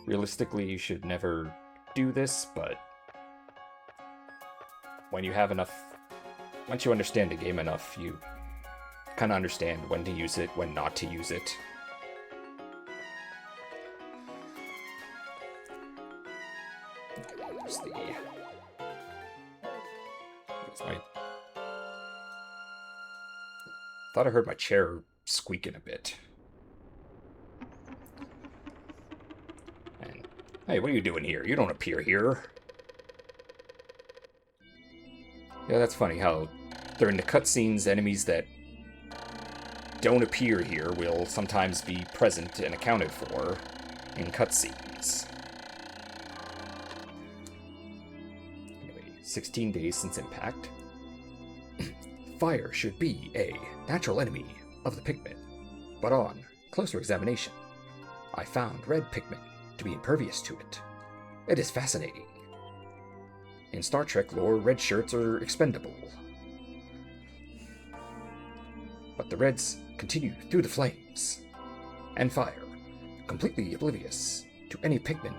Speaker 1: Realistically, you should never do this, but when you have enough, once you understand the game enough, you kind of understand when to use it, when not to use it. There's my... Thought I heard my chair squeaking a bit. And, hey, what are you doing here? You don't appear here. Yeah, that's funny how during the cutscenes, enemies that don't appear here will sometimes be present and accounted for in cutscenes. 16 days since impact. Fire should be a natural enemy of the Pikmin, but on closer examination, I found red Pikmin to be impervious to it. It is fascinating. In Star Trek lore, red shirts are expendable. But the Reds continue through the flames and fire, completely oblivious to any Pikmin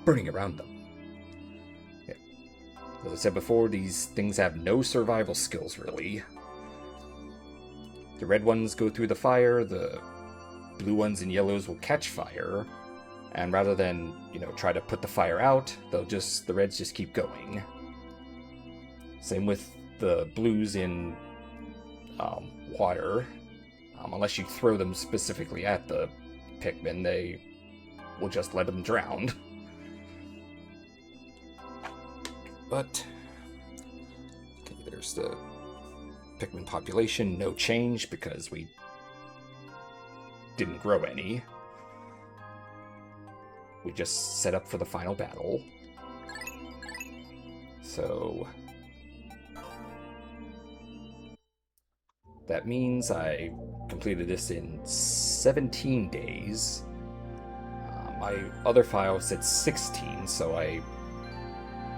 Speaker 1: burning around them. Yeah. As I said before, these things have no survival skills, really. The red ones go through the fire, the blue ones and yellows will catch fire, and rather than, try to put the fire out, the Reds just keep going. Same with the blues in water. Unless you throw them specifically at the Pikmin, they will just let them drown. But, okay, there's the Pikmin population, no change because we didn't grow any. We just set up for the final battle. So that means I completed this in 17 days. My other file said 16, so I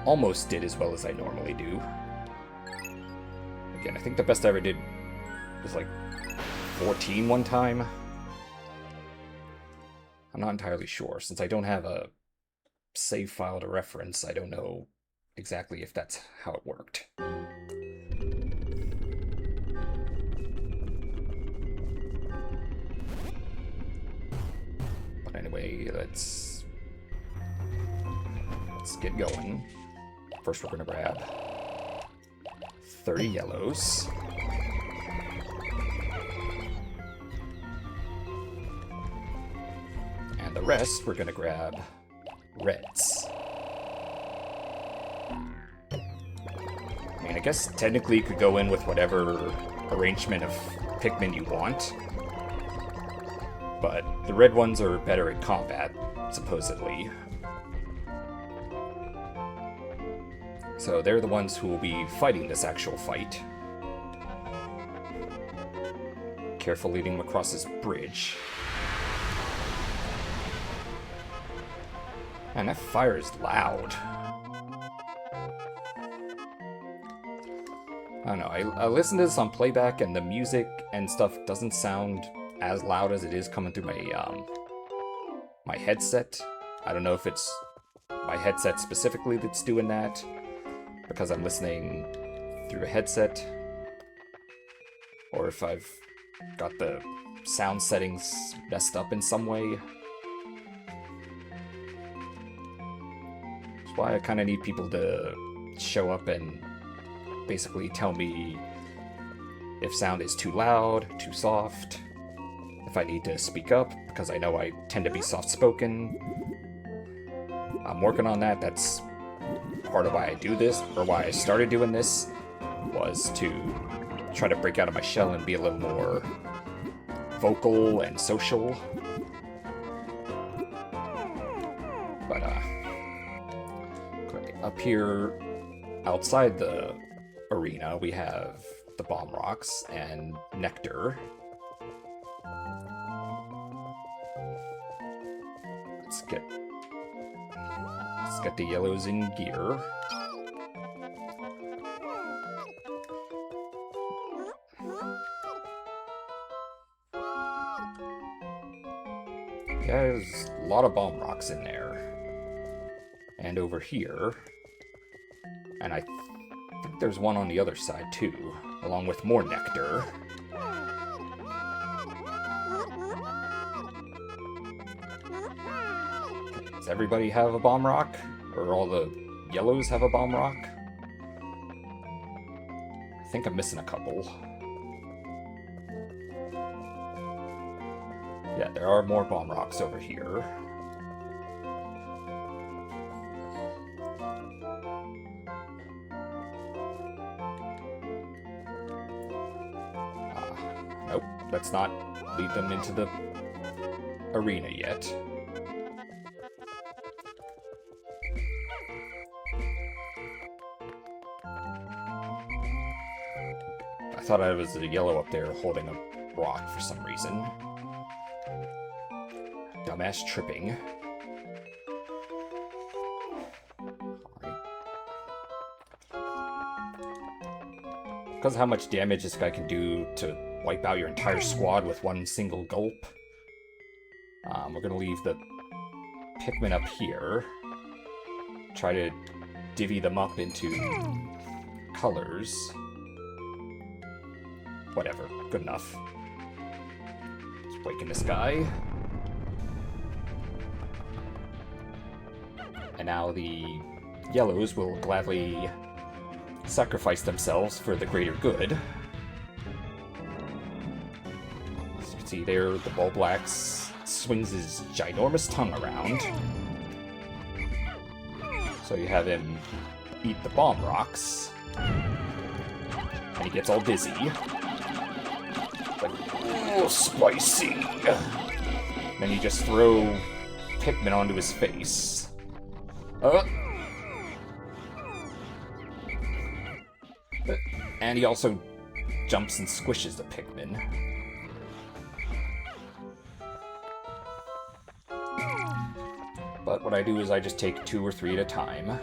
Speaker 1: almost did as well as I normally do. Again, I think the best I ever did was like 14 one time. I'm not entirely sure. Since I don't have a save file to reference, I don't know exactly if that's how it worked. But anyway, let's get going. First, we're going to grab 30 yellows. And the rest, we're going to grab reds. I mean, I guess technically you could go in with whatever arrangement of Pikmin you want. But the red ones are better at combat, supposedly. So they're the ones who will be fighting this actual fight. Careful leading them across this bridge. Man, that fire is loud. I don't know, I listened to this on playback and the music and stuff doesn't sound as loud as it is coming through my headset. I don't know if it's my headset specifically that's doing that, because I'm listening through a headset, or if I've got the sound settings messed up in some way. That's why I kind of need people to show up and basically tell me if sound is too loud, too soft, if I need to speak up, because I know I tend to be soft-spoken. I'm working on that. That's part of why I do this, or why I started doing this, was to try to break out of my shell and be a little more vocal and social. But, up here, outside the arena, we have the bomb rocks and nectar. Let's get the yellows in gear. Yeah, there's a lot of bomb rocks in there. And over here. And I think there's one on the other side too, along with more nectar. Does everybody have a bomb rock? Or all the yellows have a bomb rock? I think I'm missing a couple. Yeah, there are more bomb rocks over here. Nope, let's not lead them into the arena yet. I thought I was a yellow up there holding a rock for some reason. Dumbass tripping. Because of how much damage this guy can do to wipe out your entire squad with one single gulp, we're going to leave the Pikmin up here. Try to divvy them up into colors. Whatever, good enough. Just waking this guy. And now the yellows will gladly sacrifice themselves for the greater good. As you can see there, the Bulblax swings his ginormous tongue around. So you have him eat the bomb rocks. And he gets all dizzy. Like, oh, spicy! Then you just throw Pikmin onto his face. And he also jumps and squishes the Pikmin. But what I do is I just take 2 or 3 at a time.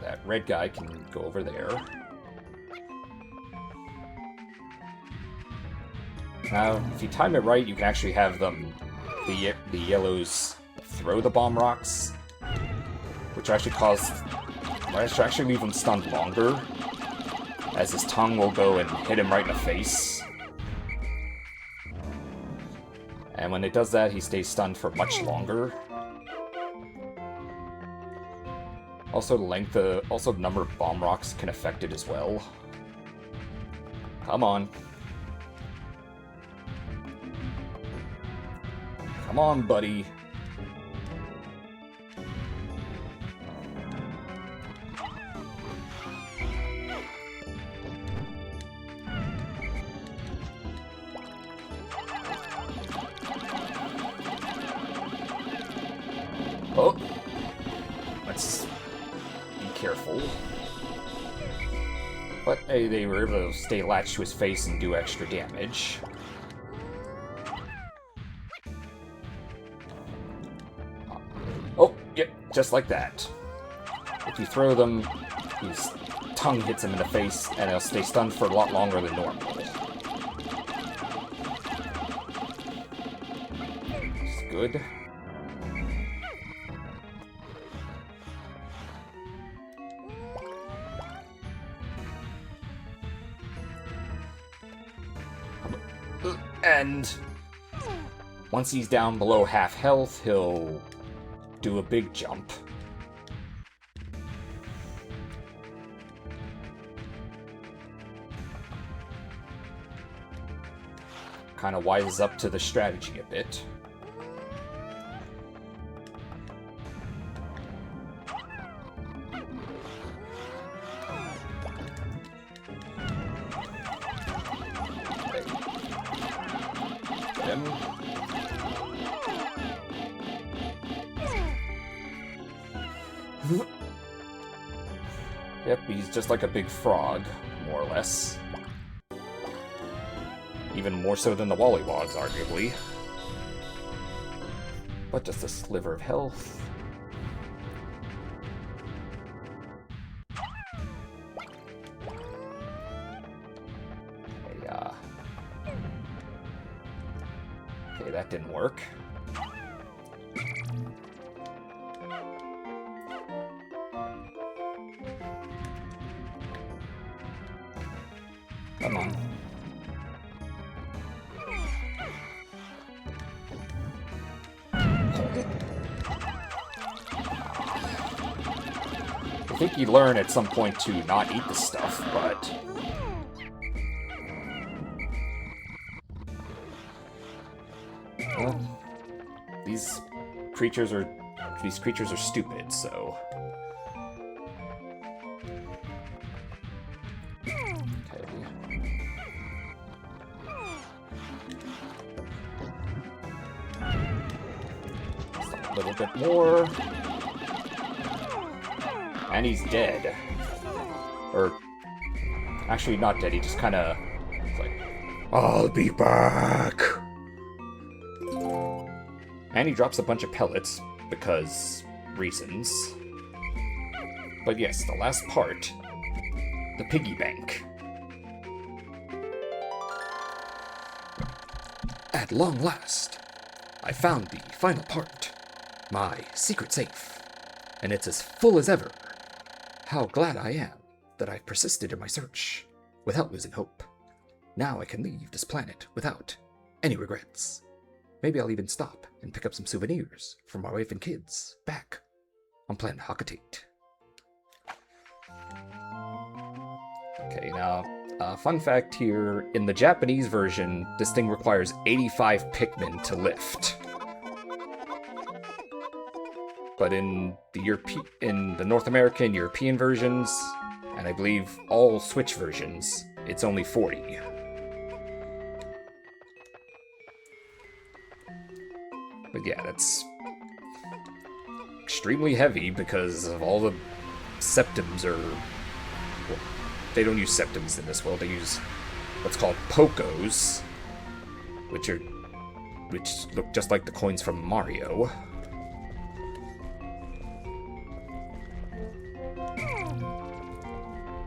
Speaker 1: That red guy can go over there. Now, if you time it right, you can actually have them, the yellows, throw the bomb rocks, which actually actually leave him stunned longer, as his tongue will go and hit him right in the face. And when it does that, he stays stunned for much longer. Also, the number of bomb rocks can affect it as well. Come on. Come on, buddy. Oh, let's be careful. But hey, they were able to stay latched to his face and do extra damage. Oh, yep, just like that. If you throw them, his tongue hits him in the face, and he'll stay stunned for a lot longer than normal. It's good. And once he's down below half health, he'll do a big jump. Kind of wises up to the strategy a bit. Yep, he's just like a big frog, more or less. Even more so than the Wollywogs, arguably. But just a sliver of health. Okay, that didn't work. Come on. I think you learn at some point to not eat the stuff, but... well, these creatures are stupid, so... a little bit more. And he's dead. Or Actually, not dead. He just kind of like, I'll be back. And he drops a bunch of pellets because reasons. But yes, the last part, the piggy bank. At long last, I found the final part, my secret safe, and it's as full as ever. How glad I am that I persisted in my search without losing hope. Now I can leave this planet without any regrets. Maybe I'll even stop and pick up some souvenirs for my wife and kids back on planet Hakatate. Okay, now, fun fact here, in the Japanese version, this thing requires 85 Pikmin to lift. But in the North American, European versions, and I believe all Switch versions, it's only 40. But yeah, that's extremely heavy because of all the septums well, they don't use septums in this world, they use what's called pokos, which look just like the coins from Mario.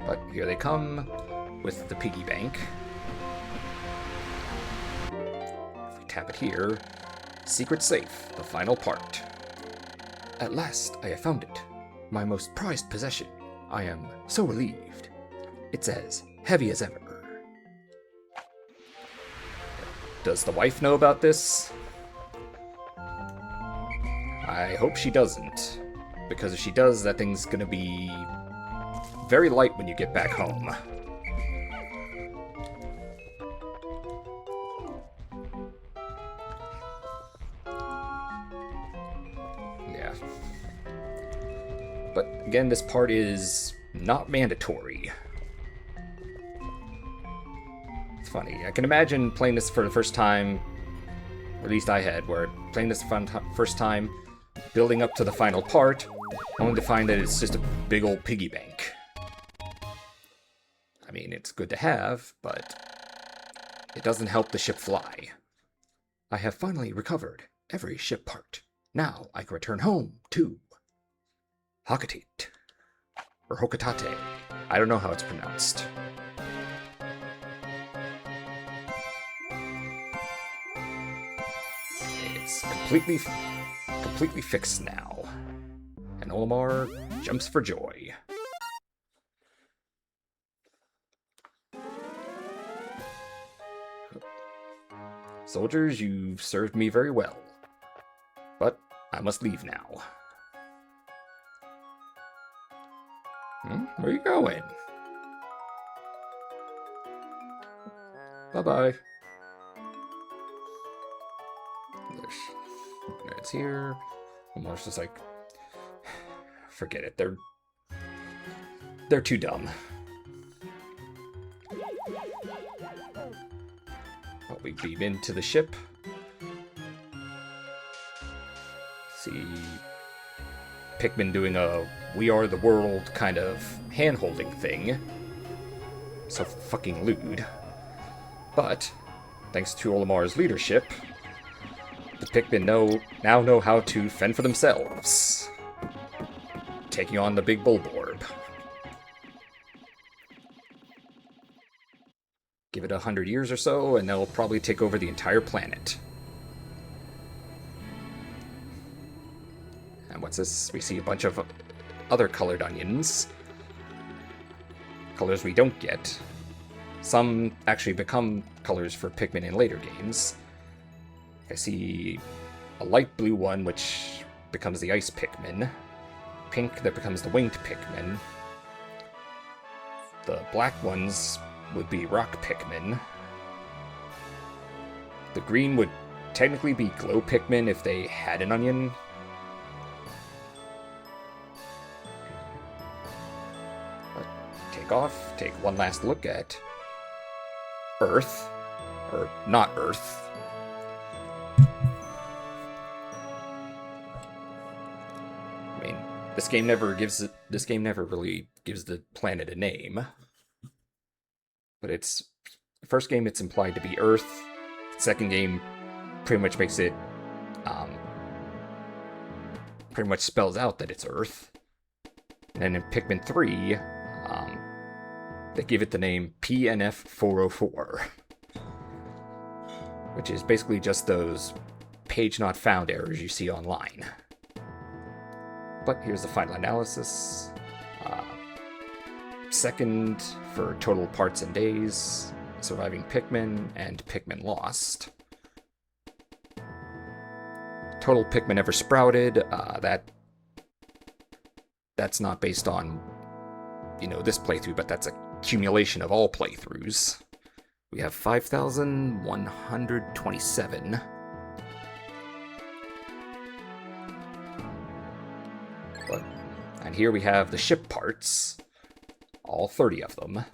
Speaker 1: But here they come with the piggy bank. If we tap it here, secret safe, the final part. At last, I have found it. My most prized possession. I am so relieved. It's as heavy as ever. Does the wife know about this? I hope she doesn't. Because if she does, that thing's gonna be very light when you get back home. Yeah. But again, this part is not mandatory. It's funny. I can imagine playing this for the first time, or at least I had, where playing this first time, building up to the final part, only to find that it's just a big old piggy bank. I mean, it's good to have, but it doesn't help the ship fly. I have finally recovered every ship part. Now I can return home to Hakatate. Or Hokatate. I don't know how it's pronounced. It's completely fixed now. And Olimar jumps for joy. Soldiers, you've served me very well. But I must leave now. Where are you going? Bye-bye. It's here. Omar's just like, forget it. They're too dumb. Well, we beam into the ship. See Pikmin doing a We Are the World kind of hand-holding thing. So fucking lewd. But, thanks to Olimar's leadership, the Pikmin now know how to fend for themselves. Taking on the big Bulborb. Give it 100 years or so, and they'll probably take over the entire planet. And what's this? We see a bunch of other colored onions. Colors we don't get. Some actually become colors for Pikmin in later games. I see a light blue one, which becomes the ice Pikmin. Pink, that becomes the winged Pikmin. The black ones would be rock Pikmin. The green would technically be glow Pikmin if they had an onion. But take off, take one last look at Earth, or not Earth. I mean, this game never really gives the planet a name. But it's first game, it's implied to be Earth. Second game pretty much makes it pretty much spells out that it's Earth. And then in Pikmin 3, they give it the name PNF404, which is basically just those page not found errors you see online. But here's the final analysis. Second for total parts and days, Surviving Pikmin and Pikmin Lost. Total Pikmin ever sprouted, that's not based on, this playthrough, but that's a accumulation of all playthroughs. We have 5,127. And here we have the ship parts, all 30 of them.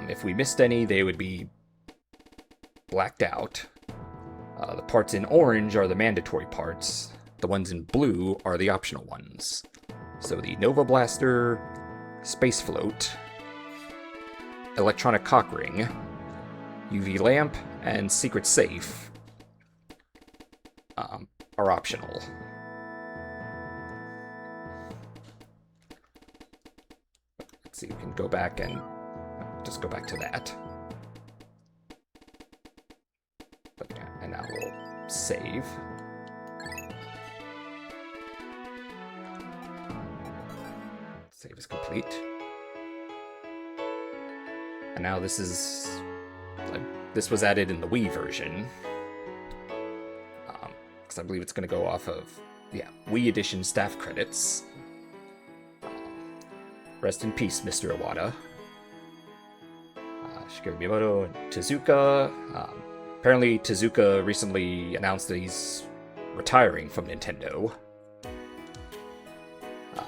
Speaker 1: If we missed any, they would be blacked out. The parts in orange are the mandatory parts. The ones in blue are the optional ones. So the Nova Blaster, Space Float, Electronic Cock Ring, UV Lamp, and Secret Safe are optional. Let's see, we can go back and just go back to that. But yeah, and now we'll save. Save is complete. And now this is this was added in the Wii version. Because I believe it's going to go off of Wii Edition staff credits. Rest in peace, Mr. Iwata. Shigeru Miyamoto and Tezuka. Apparently, Tezuka recently announced that he's retiring from Nintendo.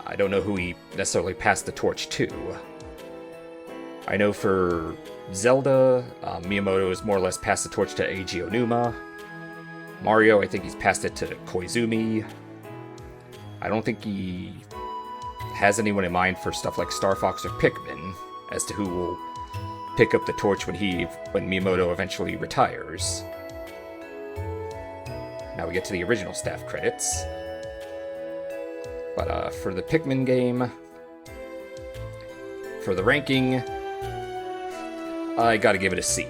Speaker 1: I don't know who he necessarily passed the torch to. I know for Zelda, Miyamoto has more or less passed the torch to Eiji Onuma. Mario, I think he's passed it to Koizumi. I don't think he has anyone in mind for stuff like Star Fox or Pikmin as to who will pick up the torch when Miyamoto eventually retires. Now we get to the original staff credits. But for the Pikmin game, for the ranking, I gotta give it a C.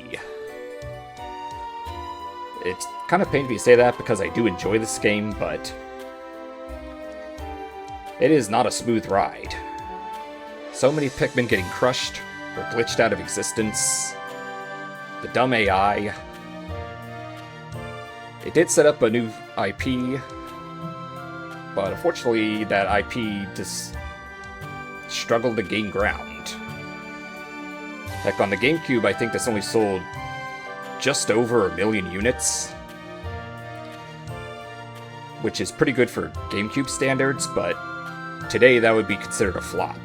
Speaker 1: It's kind of painful to say that because I do enjoy this game, but it is not a smooth ride. So many Pikmin getting crushed or glitched out of existence. The dumb AI. It did set up a new IP, but unfortunately that IP just struggled to gain ground. Heck, on the GameCube, I think this only sold just over 1 million units, which is pretty good for GameCube standards, but today that would be considered a flop.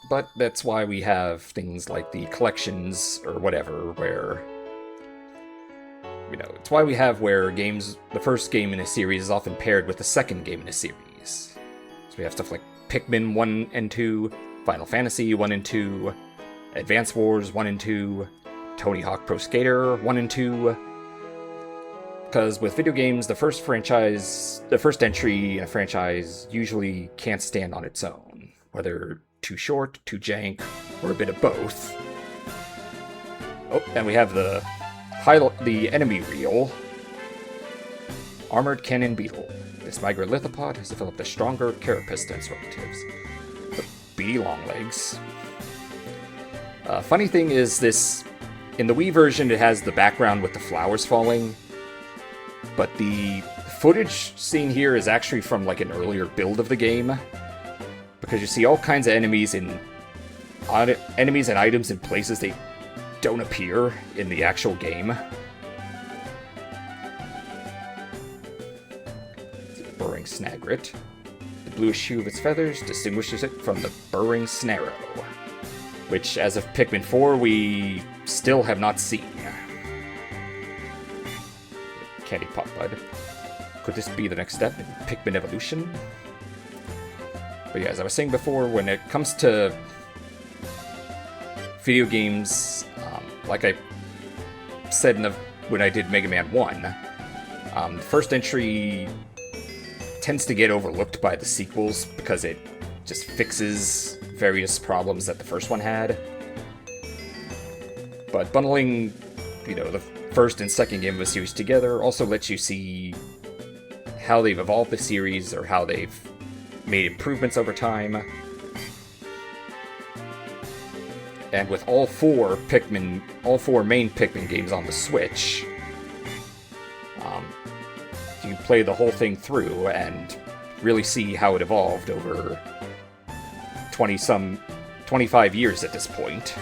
Speaker 1: But that's why we have things like the collections or whatever, where it's why we have where the first game in a series is often paired with the second game in a series. So we have stuff like Pikmin 1 and 2, Final Fantasy 1 and 2, Advance Wars 1 and 2, Tony Hawk Pro Skater 1 and 2. Because with video games, the first entry in a franchise usually can't stand on its own, whether too short, too jank, or a bit of both. Oh, and we have the enemy reel. Armored Cannon Beetle. This migrant lithopod has developed a stronger carapace than its relatives. The beady long legs. Funny thing is this, in the Wii version it has the background with the flowers falling, but the footage seen here is actually from like an earlier build of the game, because you see all kinds of enemies and items in places they don't appear in the actual game. Burring Snagret. The bluish hue of its feathers distinguishes it from the burring Snarrow, which, as of Pikmin 4, we still have not seen. Candy Pop Bud. Could this be the next step in Pikmin evolution? But yeah, as I was saying before, when it comes to video games, like I said when I did Mega Man 1, the first entry tends to get overlooked by the sequels because it just fixes various problems that the first one had. But bundling, the first and second game of a series together also lets you see how they've evolved the series or how they've made improvements over time. And with all four main Pikmin games on the Switch, you can play the whole thing through and really see how it evolved over 25 years at this point.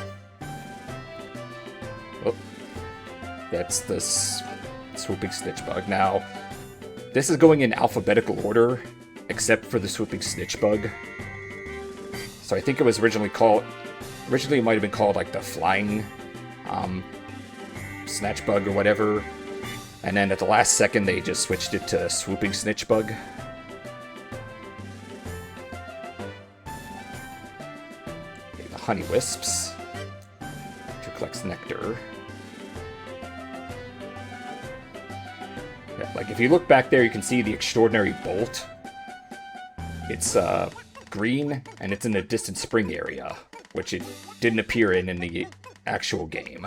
Speaker 1: Oh, that's the swooping snitch bug. Now, this is going in alphabetical order, except for the swooping snitch bug. So I think it was originally it might have been called like the flying snatch bug or whatever. And then at the last second, they just switched it to swooping snitch bug. Okay, the honey wisps to collect nectar. Yeah, like if you look back there, you can see the extraordinary bolt. It's green and it's in the distant spring area, which it didn't appear in the actual game.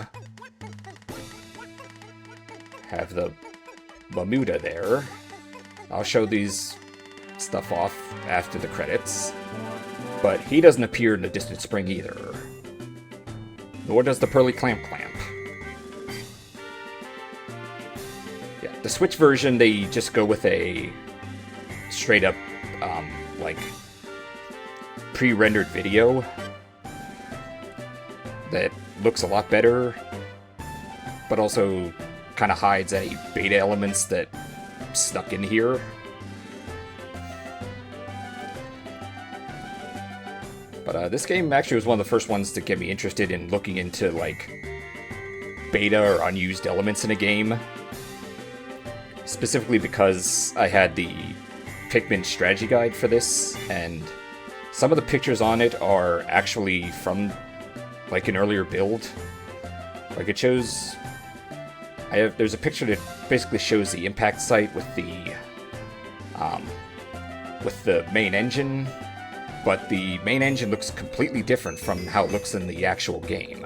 Speaker 1: Have the Mamuda there. I'll show these stuff off after the credits. But he doesn't appear in the distant spring either. Nor does the Pearly Clamp. Yeah, the Switch version, they just go with a straight up, like, pre-rendered video that looks a lot better, but also kind of hides any beta elements that snuck in here. But this game actually was one of the first ones to get me interested in looking into, like, beta or unused elements in a game. Specifically because I had the Pikmin strategy guide for this, and some of the pictures on it are actually from, like, an earlier build. Like, it shows... there's a picture that basically shows the impact site with the main engine, but the main engine looks completely different from how it looks in the actual game.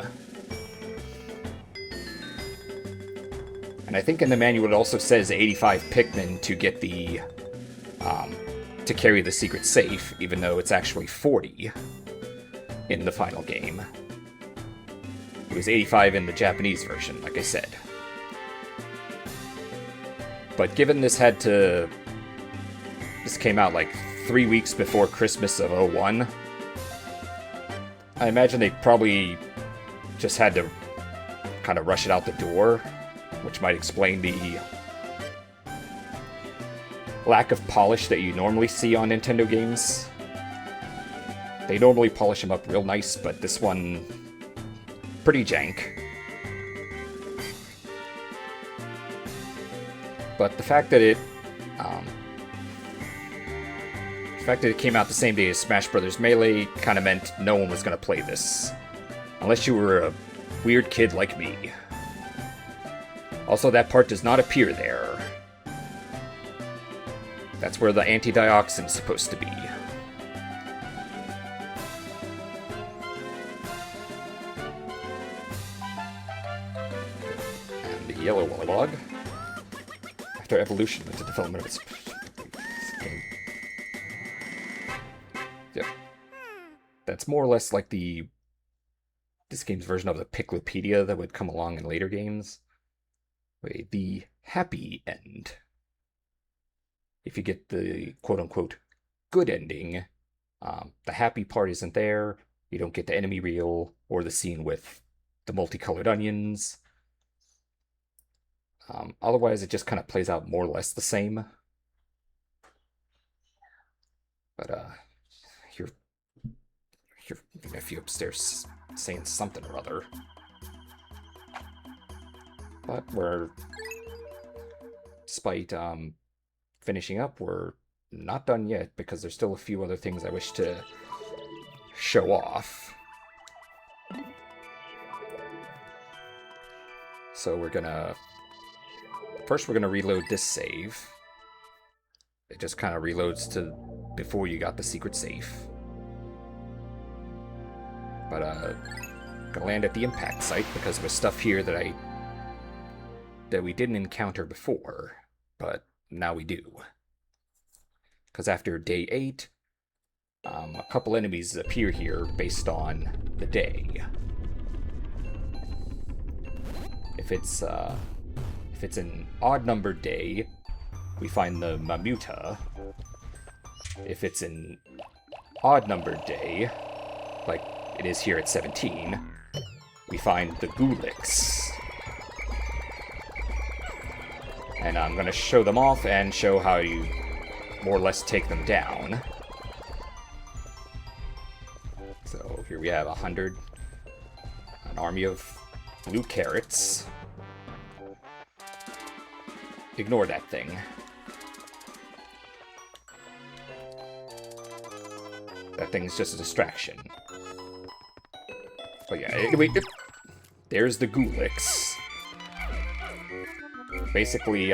Speaker 1: And I think in the manual it also says 85 Pikmin to get the to carry the secret safe, even though it's actually 40 in the final game. It was 85 in the Japanese version, like I said. But given this came out like 3 weeks before Christmas of 01, I imagine they probably just had to kind of rush it out the door, which might explain the lack of polish that you normally see on Nintendo games. They normally polish them up real nice, but this one, pretty jank. But the fact that it came out the same day as Smash Bros. Melee kind of meant no one was going to play this. Unless you were a weird kid like me. Also, that part does not appear there. That's where the anti-dioxin is supposed to be. And the yellow Wallylog. After evolution into development of its... Yep. That's more or less like this game's version of the Piclopedia that would come along in later games. Wait, the happy end. If you get the quote-unquote good ending, the happy part isn't there. You don't get the enemy reel or the scene with the multicolored onions. Otherwise, it just kind of plays out more or less the same. But, your nephew upstairs saying something or other. But despite finishing up, we're not done yet, because there's still a few other things I wish to show off. So we're gonna... First we're gonna reload this save. It just kind of reloads to before you got the secret safe. But, gonna land at the impact site because there was stuff here that we didn't encounter before, but now we do. Because after day 8, a couple enemies appear here based on the day. If it's an odd-numbered day, we find the Mamuta. If it's an odd-numbered day, like it is here at 17, we find the Gulix. And I'm going to show them off and show how you more or less take them down. So here we have 100, an army of blue carrots. Ignore that thing. That thing's just a distraction. But yeah, wait, there's the Gulix. Basically,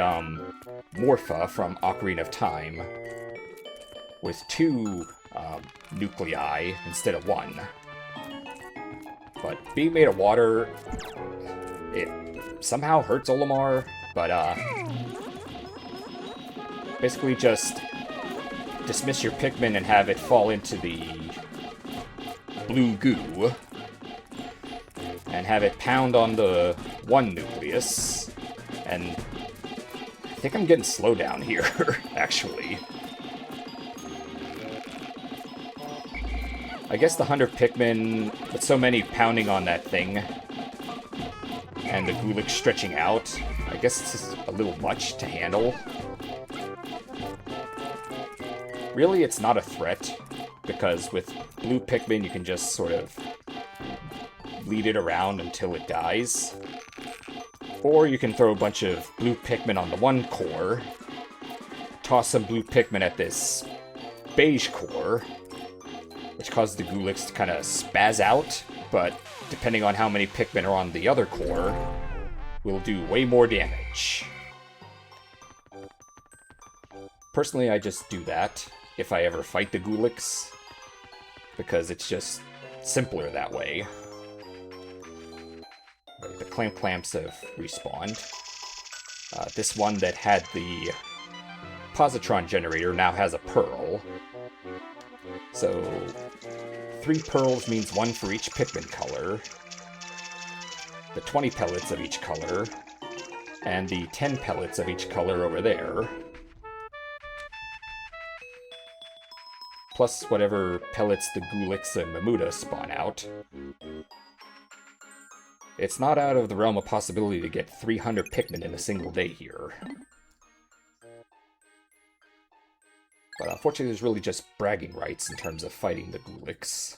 Speaker 1: Morpha from Ocarina of Time with 2 nuclei instead of 1. But being made of water, it somehow hurts Olimar, but basically just dismiss your Pikmin and have it fall into the blue goo and have it pound on the 1 nucleus. And I think I'm getting slowed down here, actually. I guess the 100 Pikmin, with so many pounding on that thing, and the Gulix stretching out, I guess it's just a little much to handle. Really, it's not a threat, because with blue Pikmin you can just sort of lead it around until it dies. Or you can throw a bunch of blue Pikmin on the 1 core, toss some blue Pikmin at this beige core, which causes the Gulix to kind of spaz out, but depending on how many Pikmin are on the other core, will do way more damage. Personally, I just do that if I ever fight the Gulix, because it's just simpler that way. The Clamps have respawned. This one that had the positron generator now has a pearl. So 3 pearls means 1 for each Pikmin color, the 20 pellets of each color, and the 10 pellets of each color over there. Plus whatever pellets the Gulix and Mamuta spawn out. It's not out of the realm of possibility to get 300 Pikmin in a single day here. But unfortunately, there's really just bragging rights in terms of fighting the Gulix.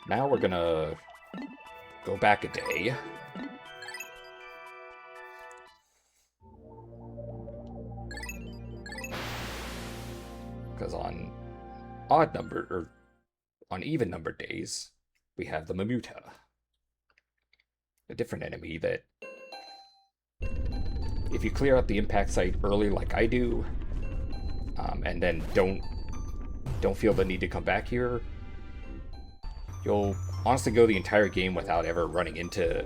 Speaker 1: Now we're gonna go back a day. Because on on even-numbered days, we have the Mamuta. A different enemy that, if you clear out the impact site early like I do, and then don't feel the need to come back here, you'll honestly go the entire game without ever running into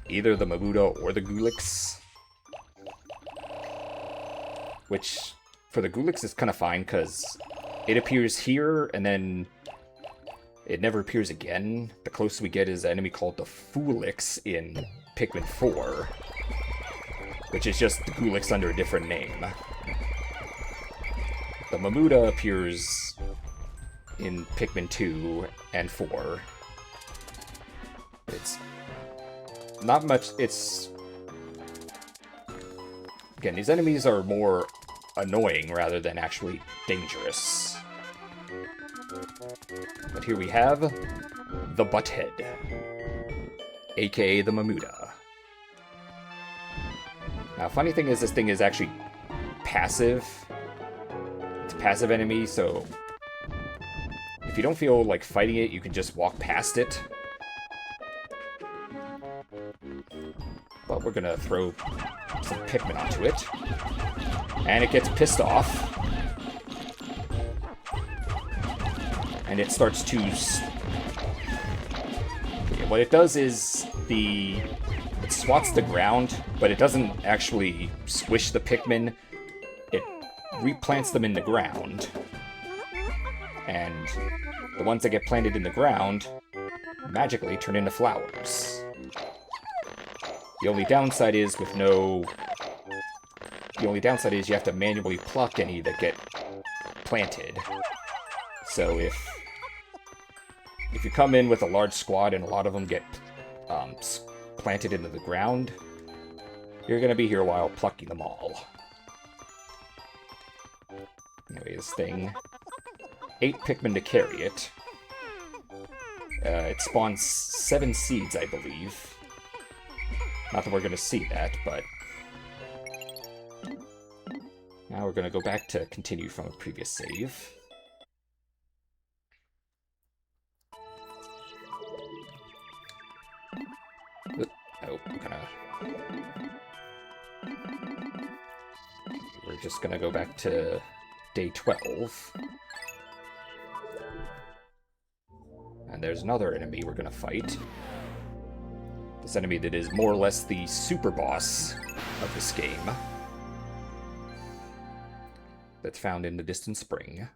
Speaker 1: either the Mamuta or the Gulix. Which, for the Gulix, is kind of fine, because it appears here, and then it never appears again. The closest we get is an enemy called the Foolix in Pikmin 4, which is just the Gulix under a different name. The Mamuta appears in Pikmin 2 and 4. It's not much. It's... Again, these enemies are more annoying rather than actually dangerous. But here we have the Butthead, aka the Mamuta. Now, funny thing is, this thing is actually passive. It's a passive enemy, so if you don't feel like fighting it, you can just walk past it. But we're gonna throw some Pikmin onto it. And it gets pissed off. And it starts to... What it does is it swats the ground, but it doesn't actually squish the Pikmin. It replants them in the ground. And the ones that get planted in the ground magically turn into flowers. The only downside is you have to manually pluck any that get planted. So if you come in with a large squad and a lot of them get planted into the ground, you're going to be here a while plucking them all. Anyway, this thing... 8 Pikmin to carry it. It spawns 7 seeds, I believe. Not that we're going to see that, but... Now we're going to go back to continue from a previous save. Oh, we're just gonna go back to day 12. And there's another enemy we're gonna fight. This enemy that is more or less the super boss of this game. That's found in the distant spring.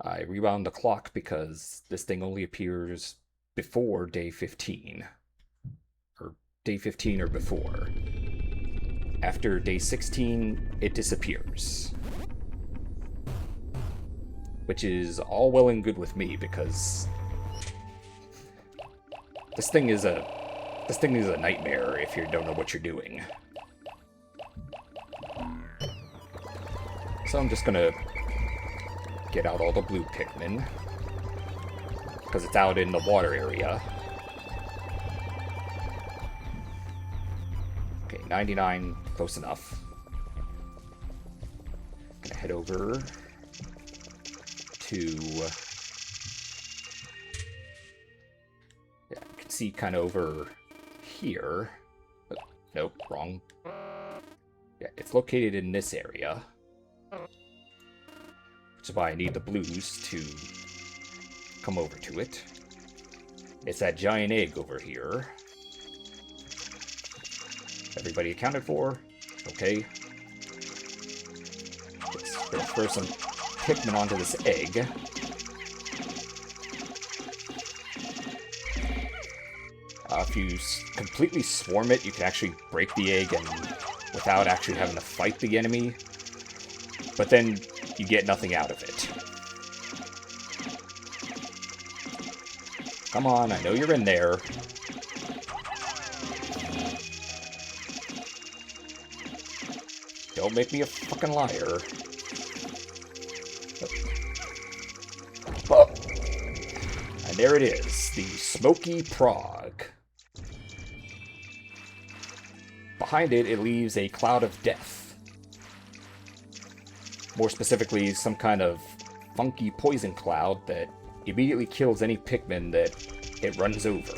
Speaker 1: I rewound the clock because this thing only appears before day 15. Or day 15 or before. After day 16, it disappears. Which is all well and good with me because this thing is a nightmare if you don't know what you're doing. So I'm just gonna get out all the blue Pikmin because it's out in the water area. Okay, 99, close enough. Gonna head over to... Yeah, you can see kind of over here. Oh, nope, wrong. Yeah, it's located in this area. Which is why I need the blues to come over to it. It's that giant egg over here. Everybody accounted for? Okay. Let's throw some Pikmin onto this egg. If you completely swarm it, you can actually break the egg and without actually having to fight the enemy. But then you get nothing out of it. Come on, I know you're in there. Don't make me a fucking liar. Oh. And there it is, the Smoky Prog. Behind it, it leaves a cloud of death. More specifically, some kind of funky poison cloud that immediately kills any Pikmin that it runs over.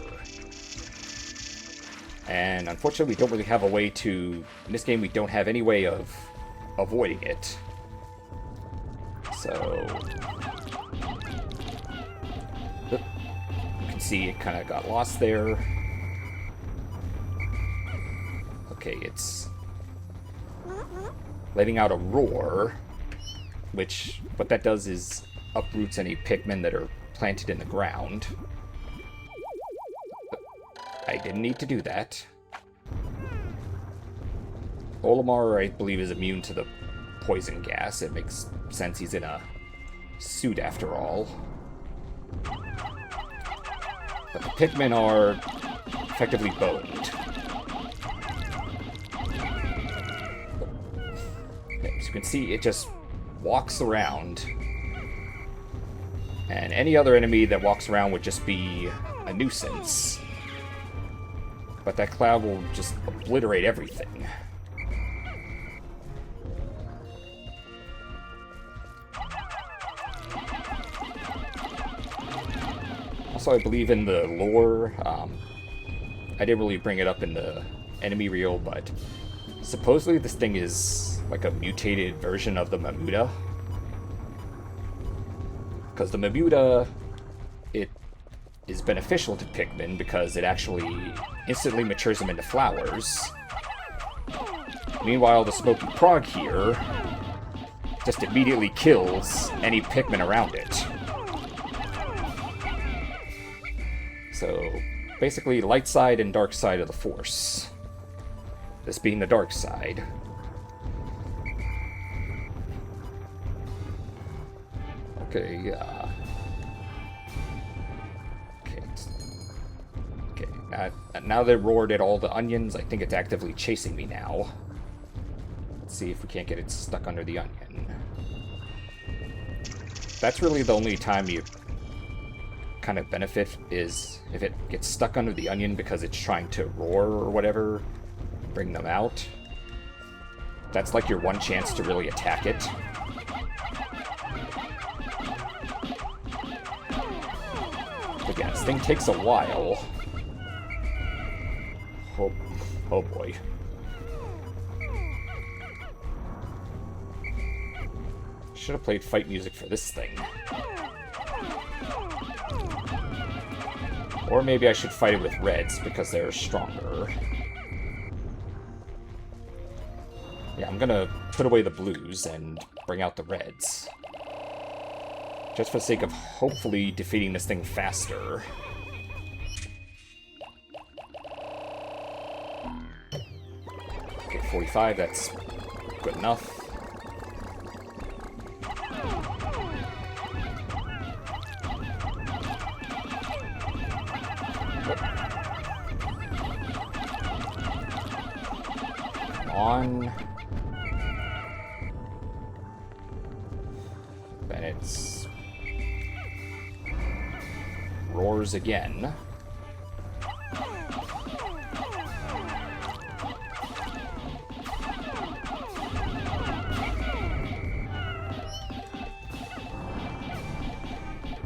Speaker 1: And unfortunately, we don't really have a way to... In this game, we don't have any way of avoiding it. So... You can see it kind of got lost there. Okay, it's letting out a roar, which what that does is uproots any Pikmin that are planted in the ground. I didn't need to do that. Olimar, I believe, is immune to the poison gas. It makes sense, he's in a suit after all. But the Pikmin are effectively boned. As you can see, it just walks around. And any other enemy that walks around would just be a nuisance. But that cloud will just obliterate everything. Also, I believe in the lore, I didn't really bring it up in the enemy reel, but supposedly this thing is like a mutated version of the Mamuta. Because the Mamuta, it is beneficial to Pikmin because it actually instantly matures them into flowers. Meanwhile, the Smoky Prog here just immediately kills any Pikmin around it. So, basically, light side and dark side of the Force. This being the dark side. Okay, Okay, now that it roared at all the onions, I think it's actively chasing me now. Let's see if we can't get it stuck under the onion. That's really the only time you kind of benefit, is if it gets stuck under the onion because it's trying to roar or whatever, bring them out. That's like your one chance to really attack it. But yeah, this thing takes a while. Oh boy. Should have played fight music for this thing. Or maybe I should fight it with reds because they're stronger. Yeah, I'm gonna put away the blues and bring out the reds. Just for the sake of hopefully defeating this thing faster. Okay, 45, that's good enough. Come on. Then it's roars again.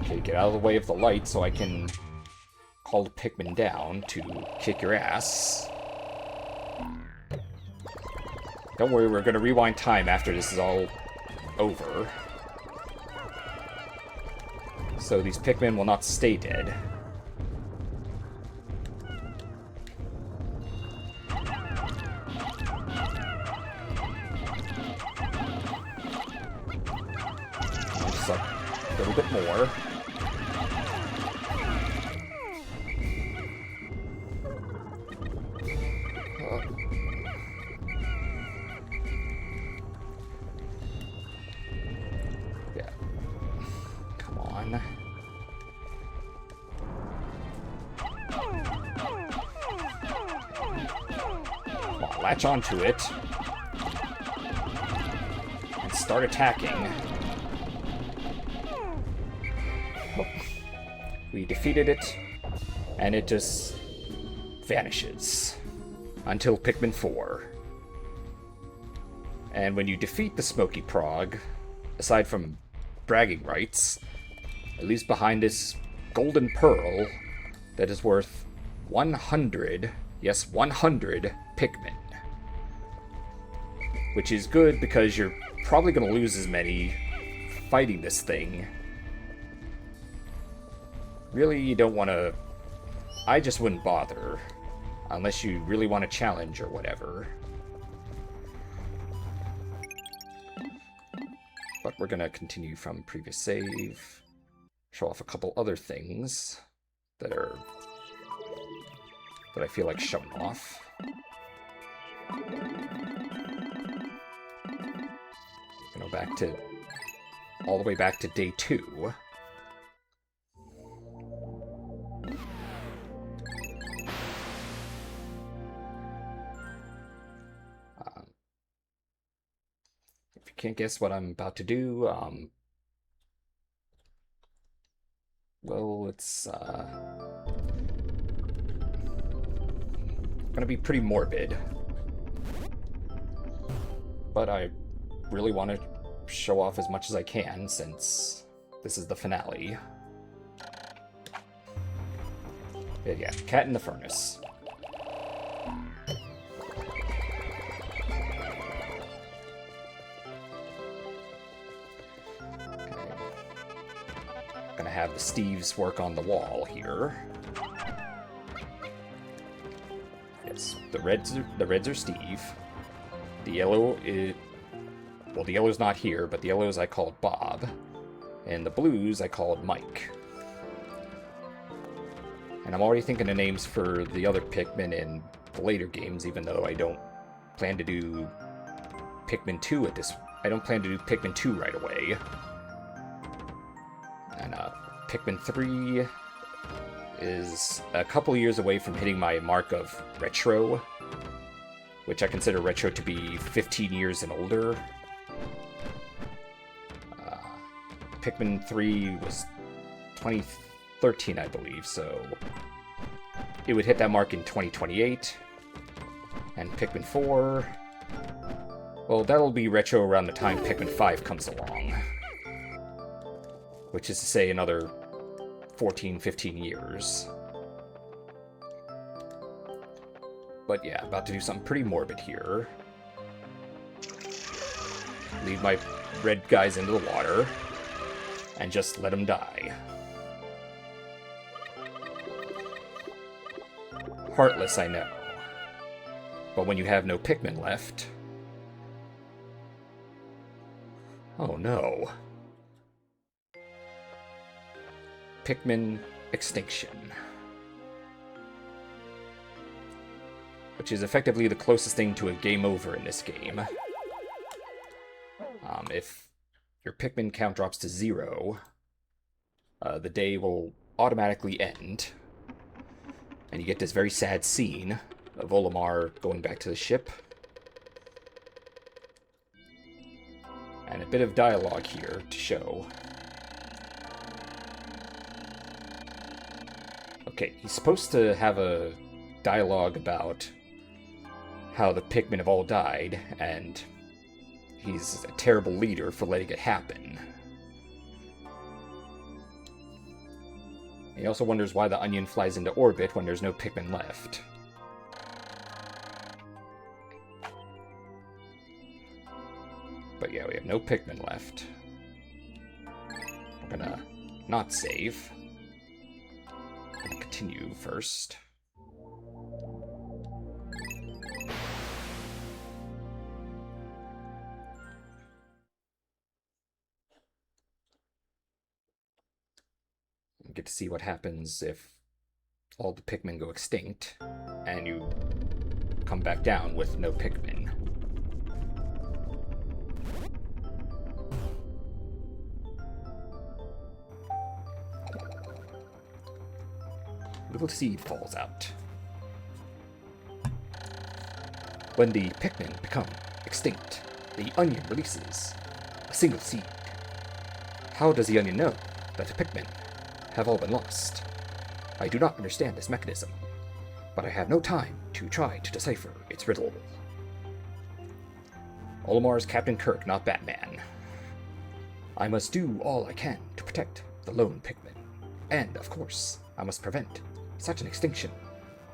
Speaker 1: Okay, get out of the way of the light so I can call the Pikmin down to kick your ass. Don't worry, we're gonna rewind time after this is all over. So these Pikmin will not stay dead. Just like a little bit more. Yeah. Come on. Latch onto it and start attacking. We defeated it, and it just vanishes until Pikmin 4. And when you defeat the Smoky Prog, aside from bragging rights, it leaves behind this golden pearl that is worth 100, yes, 100 Pikmin. Which is good because you're probably going to lose as many fighting this thing. Really, you don't want to... I just wouldn't bother. Unless you really want to challenge or whatever. But we're going to continue from previous save. Show off a couple other things that I feel like showing off. Go back to... all the way back to day 2. If you can't guess what I'm about to do, well, it's, gonna be pretty morbid. But I really want to show off as much as I can since this is the finale. Yeah, cat in the furnace. Gonna have the Steves work on the wall here. Yes, the reds are Steve. The yellow is... Well, the yellow's not here, but the yellows I called Bob. And the blues I called Mike. And I'm already thinking of names for the other Pikmin in the later games, even though I don't plan to do Pikmin 2 at this... I don't plan to do Pikmin 2 right away. And Pikmin 3 is a couple years away from hitting my mark of retro, which I consider retro to be 15 years and older. Pikmin 3 was 2013, I believe, so it would hit that mark in 2028. And Pikmin 4, well, that'll be retro around the time Pikmin 5 comes along, which is to say another 14, 15 years. But yeah, about to do something pretty morbid here. Leave my red guys into the water and just let them die. Heartless, I know. But when you have no Pikmin left... Oh no. Pikmin extinction. Which is effectively the closest thing to a game over in this game. If your Pikmin count drops to 0, the day will automatically end. And you get this very sad scene of Olimar going back to the ship. And a bit of dialogue here to show. Okay, he's supposed to have a dialogue about how the Pikmin have all died, and he's a terrible leader for letting it happen. He also wonders why the onion flies into orbit when there's no Pikmin left. But yeah, we have no Pikmin left. We're gonna not save. I'm gonna continue first. Get to see what happens if all the Pikmin go extinct and you come back down with no Pikmin. Little seed falls out. When the Pikmin become extinct, the onion releases a single seed. How does the onion know that the Pikmin have all been lost? I do not understand this mechanism, but I have no time to try to decipher its riddle. Olimar's Captain Kirk, not Batman. I must do all I can to protect the lone Pikmin, and, of course, I must prevent such an extinction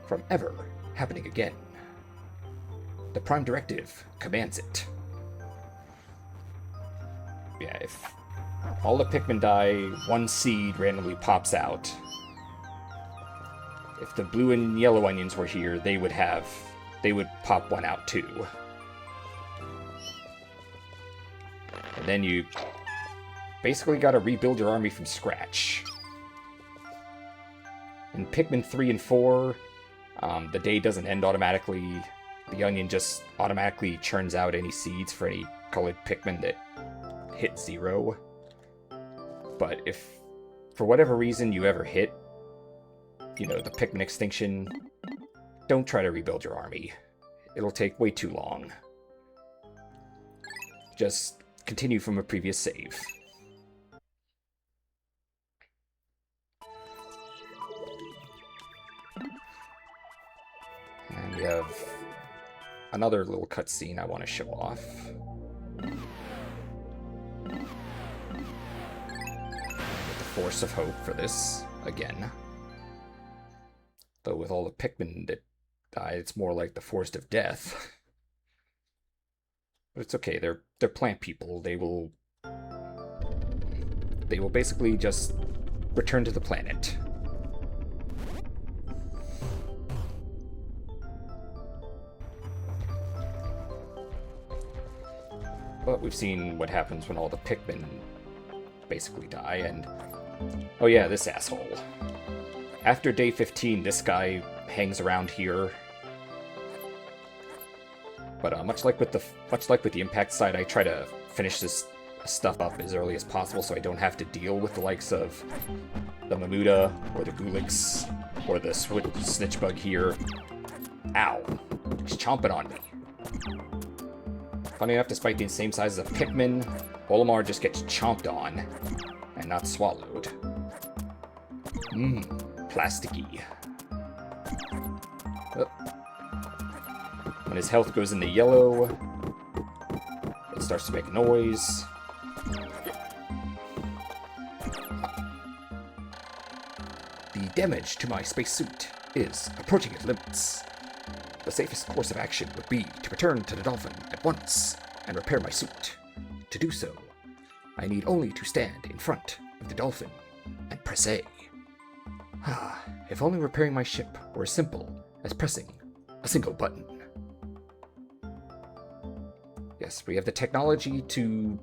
Speaker 1: from ever happening again. The Prime Directive commands it. Yeah, if all the Pikmin die, one seed randomly pops out. If the blue and yellow onions were here, they would pop one out too. And then you basically gotta rebuild your army from scratch. In Pikmin 3 and 4, the day doesn't end automatically. The onion just automatically churns out any seeds for any colored Pikmin that hit 0. But if, for whatever reason, you ever hit, the Pikmin extinction, don't try to rebuild your army. It'll take way too long. Just continue from a previous save. And we have another little cutscene I want to show off. With the Force of Hope for this, again. Though with all the Pikmin that die, it's more like the Forest of Death. But it's okay, they're plant people. They will basically just return to the planet. But we've seen what happens when all the Pikmin basically die, and... oh yeah, this asshole. After day 15, this guy hangs around here. But much like with the impact side, I try to finish this stuff up as early as possible so I don't have to deal with the likes of the Mamuda or the Gulix or the Snitchbug here. Ow! He's chomping on me. Funny enough, despite being the same size as a Pikmin, Olimar just gets chomped on and not swallowed. Plasticky. Oh. When his health goes into yellow, it starts to make noise. The damage to my spacesuit is approaching its limits. The safest course of action would be to return to the Dolphin at once and repair my suit. To do so, I need only to stand in front of the Dolphin and press A. If only repairing my ship were as simple as pressing a single button. Yes, we have the technology to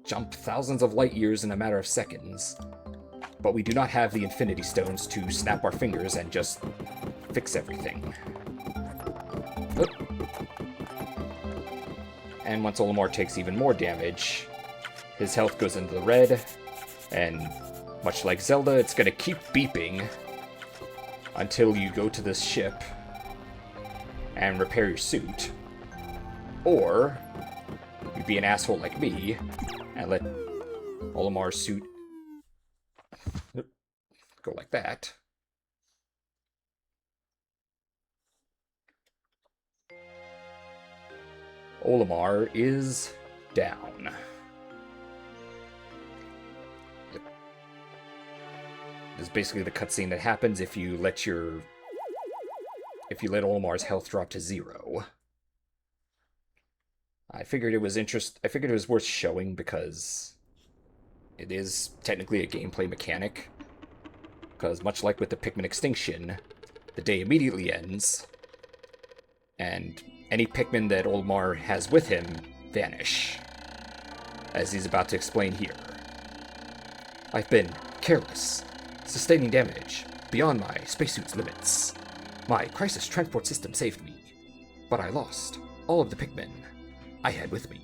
Speaker 1: jump thousands of light years in a matter of seconds, but we do not have the Infinity Stones to snap our fingers and just fix everything. Oh. And once Olimar takes even more damage, his health goes into the red, and much like Zelda, it's gonna keep beeping until you go to this ship and repair your suit. Or you be an asshole like me and let Olimar's suit go like that. Olimar is down. This is basically the cutscene that happens if you let Olimar's health drop to 0. I figured it was worth showing because it is technically a gameplay mechanic. Because much like with the Pikmin extinction, the day immediately ends, and any Pikmin that Olimar has with him vanish, as he's about to explain here. I've been careless, sustaining damage beyond my spacesuit's limits. My crisis transport system saved me, but I lost all of the Pikmin I had with me.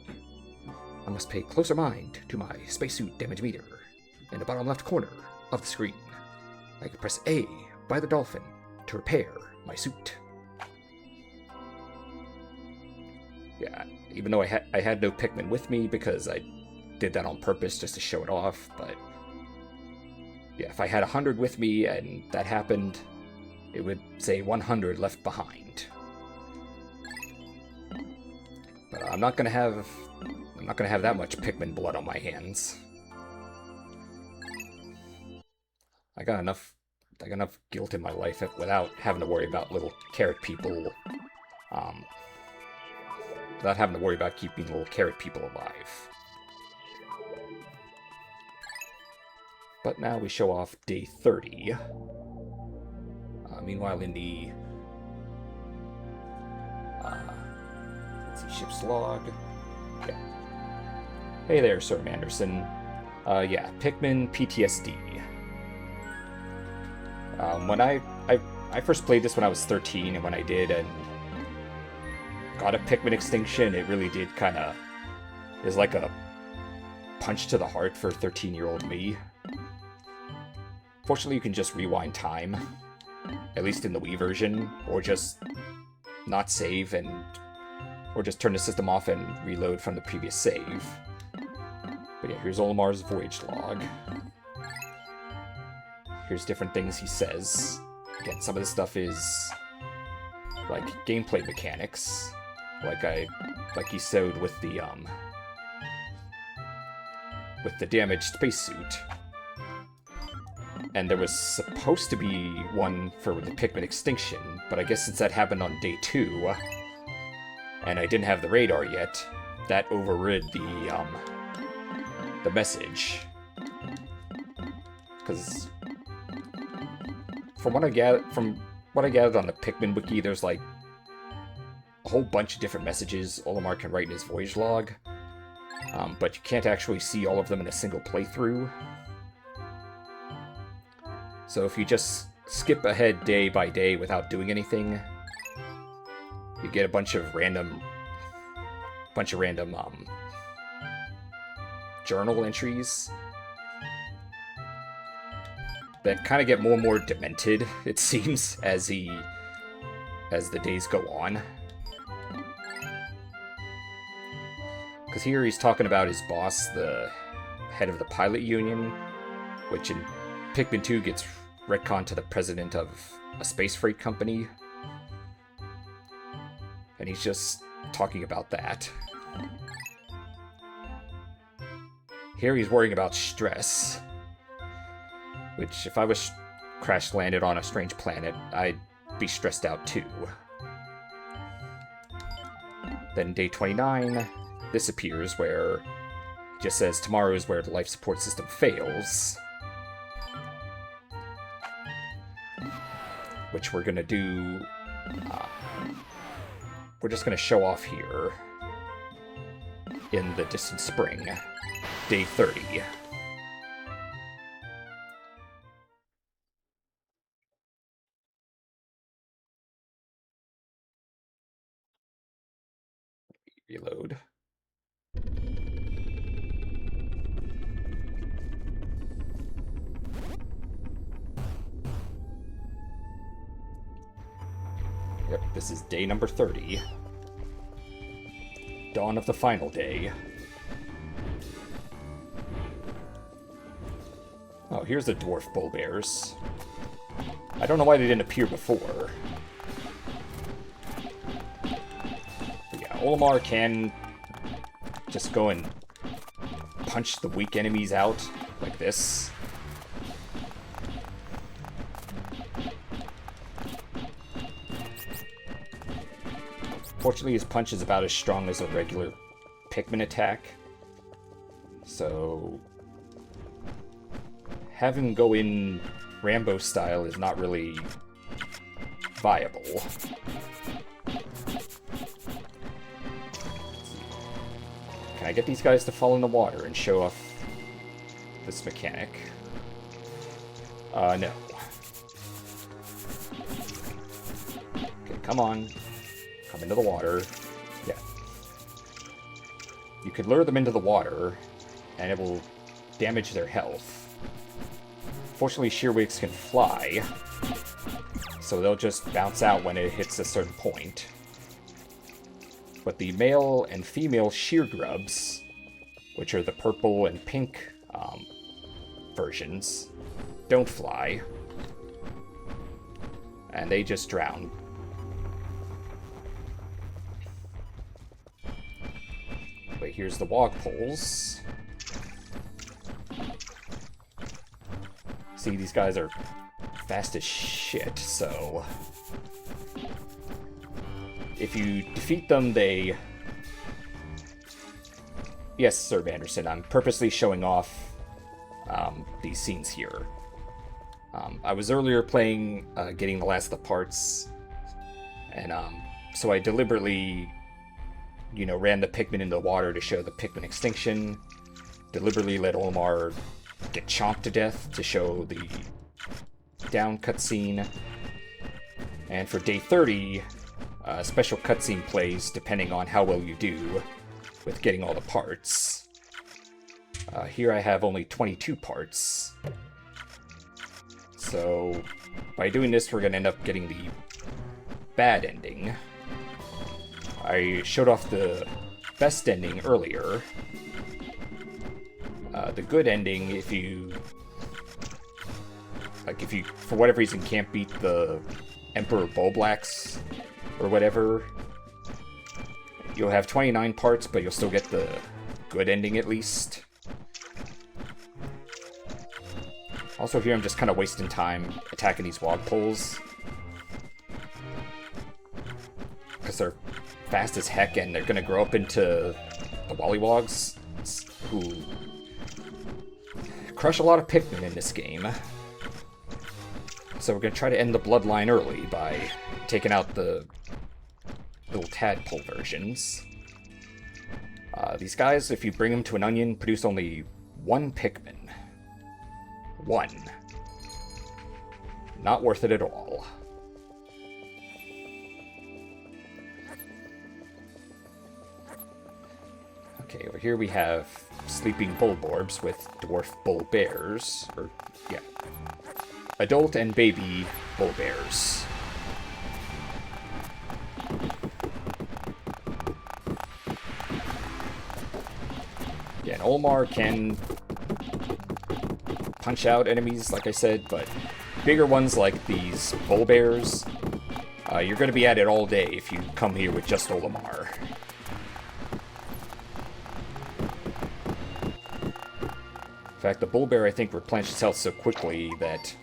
Speaker 1: I must pay closer mind to my spacesuit damage meter in the bottom left corner of the screen. I can press A by the Dolphin to repair my suit. Yeah, even though I had no Pikmin with me because I did that on purpose just to show it off, but yeah, if I had 100 with me and that happened, it would say 100 left behind. But I'm not gonna have that much Pikmin blood on my hands. I got enough guilt in my life without having to worry about little carrot people, without having to worry about keeping little carrot people alive. But now we show off day 30. Meanwhile, in the let's see, ship's log. Yeah. Hey there, Sir Manderson. Yeah, Pikmin PTSD. When I first played this when I was 13, and when I did and got a Pikmin extinction, it really did kind of is like a punch to the heart for 13-year-old me. Fortunately, you can just rewind time, at least in the Wii version, or just not save or just turn the system off and reload from the previous save. But yeah, here's Olimar's Voyage log. Here's different things he says. Again, some of this stuff is like gameplay mechanics, like he showed with the damaged spacesuit. And there was supposed to be one for the Pikmin extinction, but I guess since that happened on day 2, and I didn't have the radar yet, that overrid the message. Because from what I gathered on the Pikmin wiki, there's like a whole bunch of different messages Olimar can write in his Voyage log, but you can't actually see all of them in a single playthrough. So if you just skip ahead day by day without doing anything, you get a bunch of random journal entries that kind of get more and more demented, it seems, as the days go on. Because here he's talking about his boss, the head of the pilot union, which in Pikmin 2 gets retconned to the president of a space freight company. And he's just talking about that. Here he's worrying about stress, which if I was crash-landed on a strange planet, I'd be stressed out too. Then day 29, this appears where it just says tomorrow is where the life support system fails. Which we're gonna do, we're just gonna show off here in the distant spring, day 30. Reload. Yep, this is day number 30. Dawn of the final day. Oh, here's the dwarf bull bears. I don't know why they didn't appear before. But yeah, Olimar can just go and punch the weak enemies out like this. Fortunately, his punch is about as strong as a regular Pikmin attack. So having him go in Rambo style is not really viable. Can I get these guys to fall in the water and show off this mechanic? No. Okay, come on. Come into the water. Yeah. You could lure them into the water, and it will damage their health. Fortunately, Shearwigs can fly, so they'll just bounce out when it hits a certain point. But the male and female Sheargrubs, which are the purple and pink versions, don't fly. And they just drown. But here's the Wogpoles. See, these guys are fast as shit, so if you defeat them, they... Yes, Sir Vanderson, I'm purposely showing off these scenes here. I was earlier playing getting the last of the parts, and so I deliberately, ran the Pikmin into the water to show the Pikmin extinction, deliberately let Olimar get chomped to death to show the down cutscene, and for day 30, a special cutscene plays depending on how well you do with getting all the parts. Here I have only 22 parts. So by doing this, we're going to end up getting the bad ending. I showed off the best ending earlier. The good ending, if you for whatever reason can't beat the Emperor Bulblax or whatever. You'll have 29 parts, but you'll still get the good ending at least. Also here I'm just kind of wasting time attacking these wog poles, because they're fast as heck and they're going to grow up into the Wollywogs, who crush a lot of Pikmin in this game. So we're going to try to end the bloodline early by taking out the little tadpole versions. These guys, if you bring them to an onion, produce only one Pikmin. One. Not worth it at all. Okay, over here we have sleeping Bulborbs with dwarf bull bears. Or, yeah. Adult and baby bull bears. Yeah, and Olimar can punch out enemies, like I said, but bigger ones like these bull bears, you're going to be at it all day if you come here with just Olimar. In fact, the bull bear, I think, replenishes health so quickly that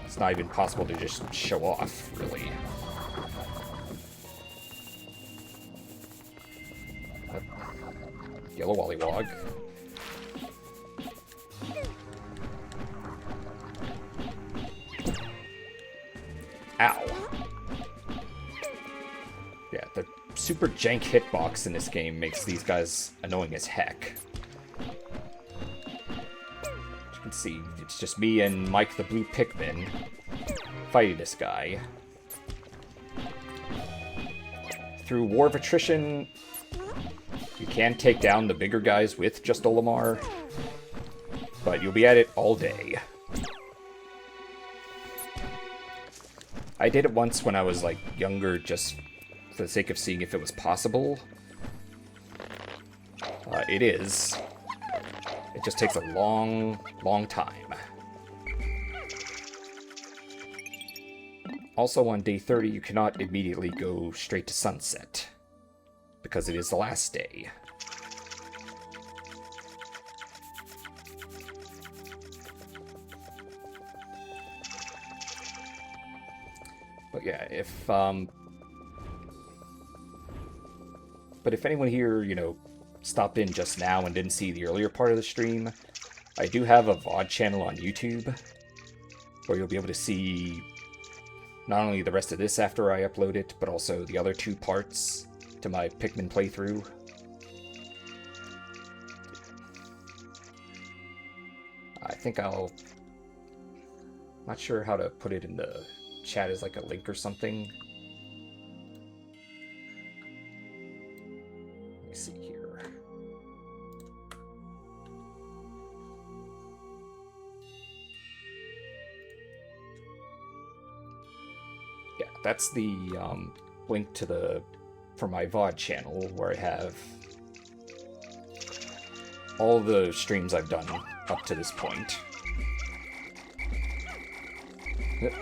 Speaker 1: it's not even possible to just show off, really. Yellow Wollywog. Ow. Yeah, the super jank hitbox in this game makes these guys annoying as heck. As you can see, it's just me and Mike the Blue Pikmin fighting this guy. Through War of Attrition, you can take down the bigger guys with just Olimar, but you'll be at it all day. I did it once when I was, like, younger, just for the sake of seeing if it was possible. It is. It just takes a long, long time. Also, on day 30, you cannot immediately go straight to sunset, because it is the last day. But yeah, if anyone here, you know, stopped in just now and didn't see the earlier part of the stream, I do have a VOD channel on YouTube, where you'll be able to see not only the rest of this after I upload it, but also the other 2 parts to my Pikmin playthrough. I think I'll... not sure how to put it in the chat as like a link or something. Let me see here. Yeah, that's the link to the for my VOD channel, where I have all the streams I've done up to this point. Yep.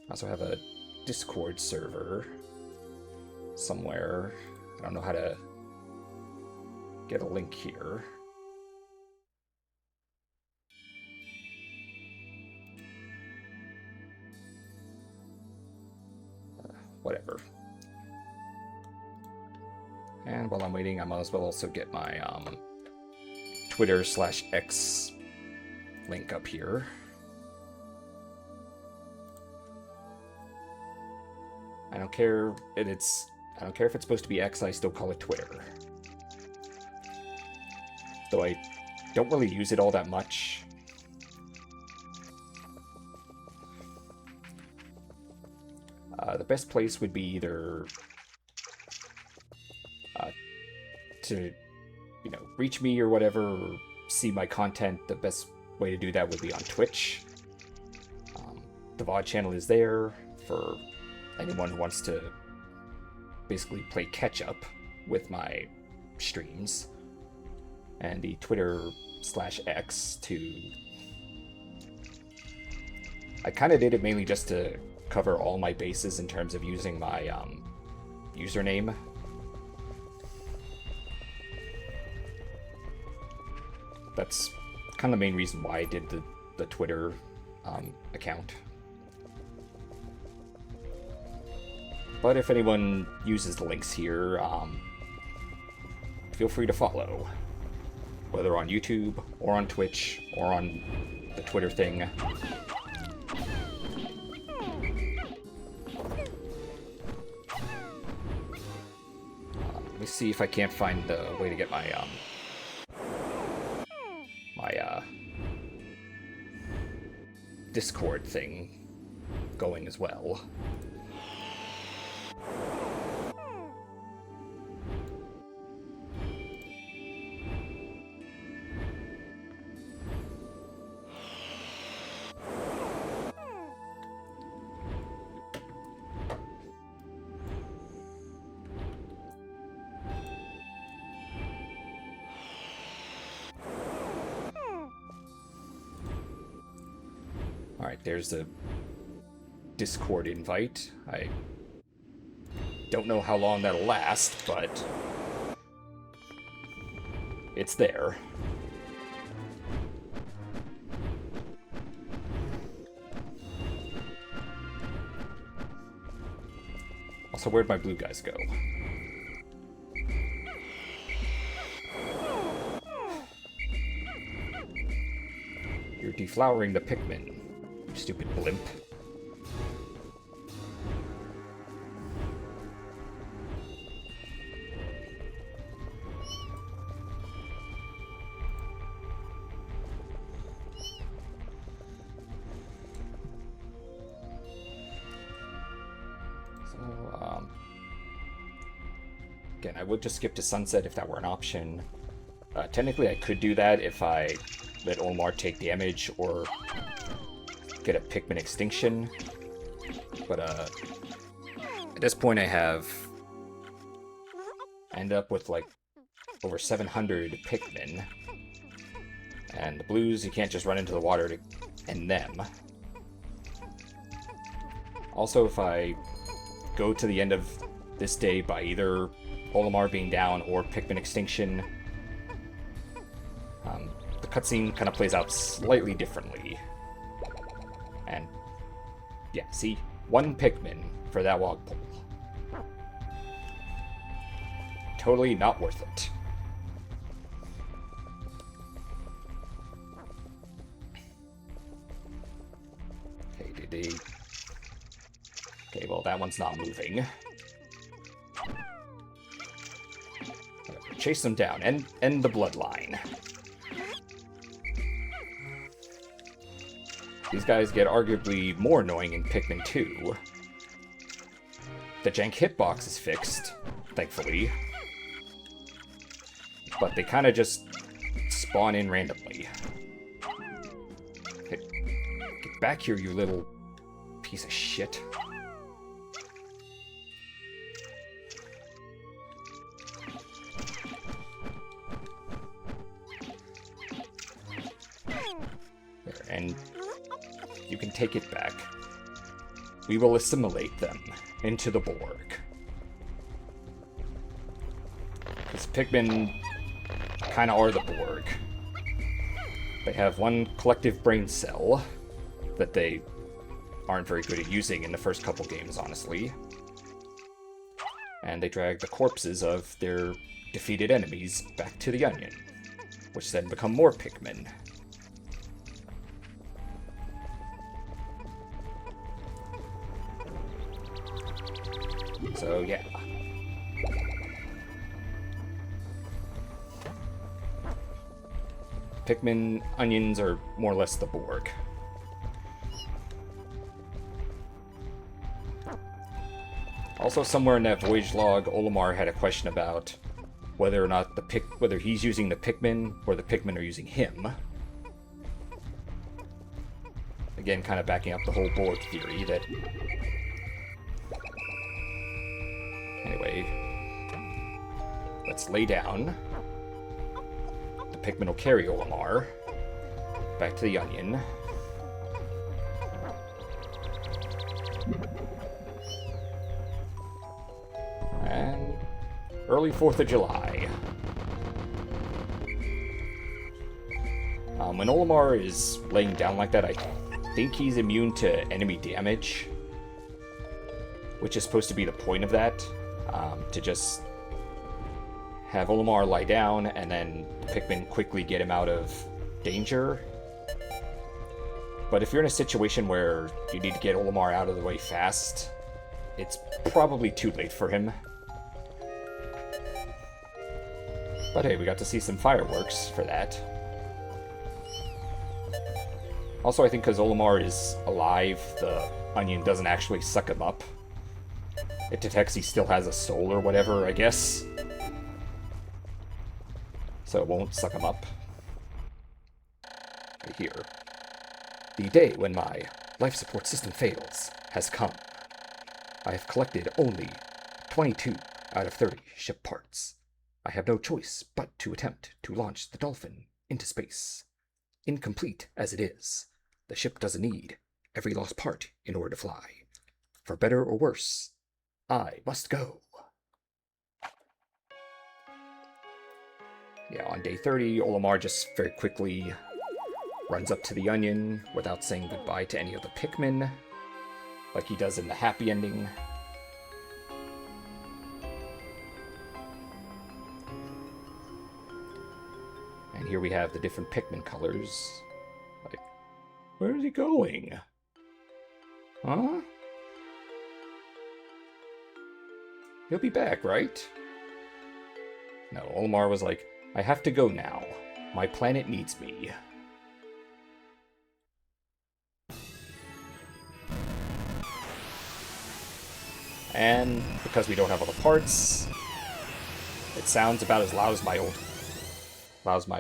Speaker 1: I also have a Discord server somewhere. I don't know how to get a link here. Whatever. And while I'm waiting, I might as well also get my Twitter/X link up here. I don't care if it's supposed to be X, I still call it Twitter. Though I don't really use it all that much. The best place would be either to, you know, reach me or whatever, or see my content. The best way to do that would be on Twitch. The VOD channel is there for anyone who wants to basically play catch-up with my streams. And the Twitter/X to I kind of did it mainly just to cover all my bases in terms of using my username. That's kind of the main reason why I did the Twitter account. But if anyone uses the links here, feel free to follow. Whether on YouTube, or on Twitch, or on the Twitter thing. Let me see if I can't find the way to get my, Discord thing going as well. Alright, there's the Discord invite. I don't know how long that'll last, but it's there. Also, where'd my blue guys go? You're deflowering the Pikmin, you stupid blimp. Again, I would just skip to sunset if that were an option. Technically, I could do that if I let Olimar take damage or get a Pikmin extinction. But at this point, I end up with like over 700 Pikmin. And the blues, you can't just run into the water to end them. Also, if I go to the end of this day by either Olimar being down or Pikmin extinction, the cutscene kind of plays out slightly differently. And yeah, see, one Pikmin for that Wogpole. Totally not worth it. Okay, did they... Okay, well, that one's not moving. Chase them down, end the bloodline. These guys get arguably more annoying in Pikmin 2. The jank hitbox is fixed, thankfully. But they kind of just spawn in randomly. Hey, get back here, you little piece of shit. There, and you can take it back. We will assimilate them into the Borg. Because Pikmin kind of are the Borg. They have one collective brain cell that they aren't very good at using in the first couple games, honestly. And they drag the corpses of their defeated enemies back to the Onion, which then become more Pikmin. So, yeah. Pikmin onions are more or less the Borg. Also, somewhere in that Voyage log, Olimar had a question about whether or not whether he's using the Pikmin or the Pikmin are using him. Again, kind of backing up the whole Borg theory that... Anyway, let's lay down. The Pikmin will carry Olimar back to the Onion. Early 4th of July. When Olimar is laying down like that, I think he's immune to enemy damage, which is supposed to be the point of that, to just have Olimar lie down and then Pikmin quickly get him out of danger. But if you're in a situation where you need to get Olimar out of the way fast, it's probably too late for him. But hey, we got to see some fireworks for that. Also, I think because Olimar is alive, the onion doesn't actually suck him up. It detects he still has a soul or whatever, I guess. So it won't suck him up. Right here. The day when my life support system fails has come. I have collected only 22 out of 30 ship parts. I have no choice but to attempt to launch the Dolphin into space. Incomplete as it is, the ship doesn't need every lost part in order to fly. For better or worse, I must go. Yeah, on day 30, Olimar just very quickly runs up to the onion without saying goodbye to any of the Pikmin, like he does in the happy ending. And here we have the different Pikmin colors. Like, where is he going? Huh? He'll be back, right? No, Olimar was like, I have to go now. My planet needs me. And because we don't have all the parts, it sounds about as loud as my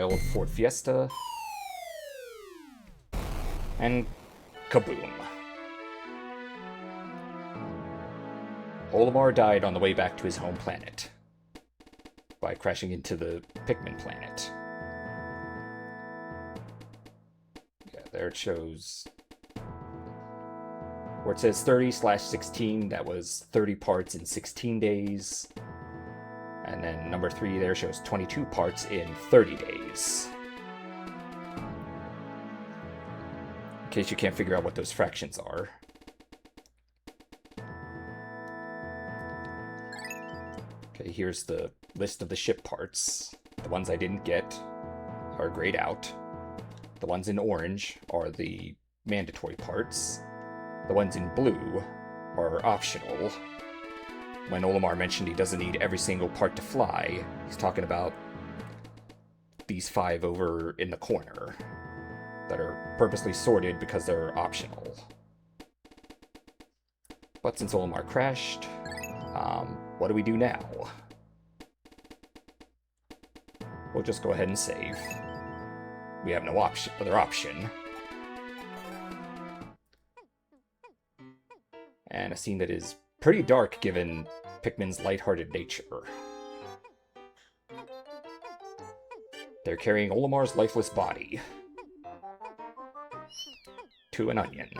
Speaker 1: old Ford Fiesta. And kaboom. Olimar died on the way back to his home planet by crashing into the Pikmin planet. Yeah, there it shows where it says 30/16, that was 30 parts in 16 days. And then number 3 there shows 22 parts in 30 days. In case you can't figure out what those fractions are. Okay, here's the list of the ship parts. The ones I didn't get are grayed out. The ones in orange are the mandatory parts. The ones in blue are optional. When Olimar mentioned he doesn't need every single part to fly, he's talking about these 5 over in the corner that are purposely sorted because they're optional. But since Olimar crashed, what do we do now? We'll just go ahead and save. We have no other option. And a scene that is pretty dark given Pikmin's lighthearted nature. They're carrying Olimar's lifeless body to an onion.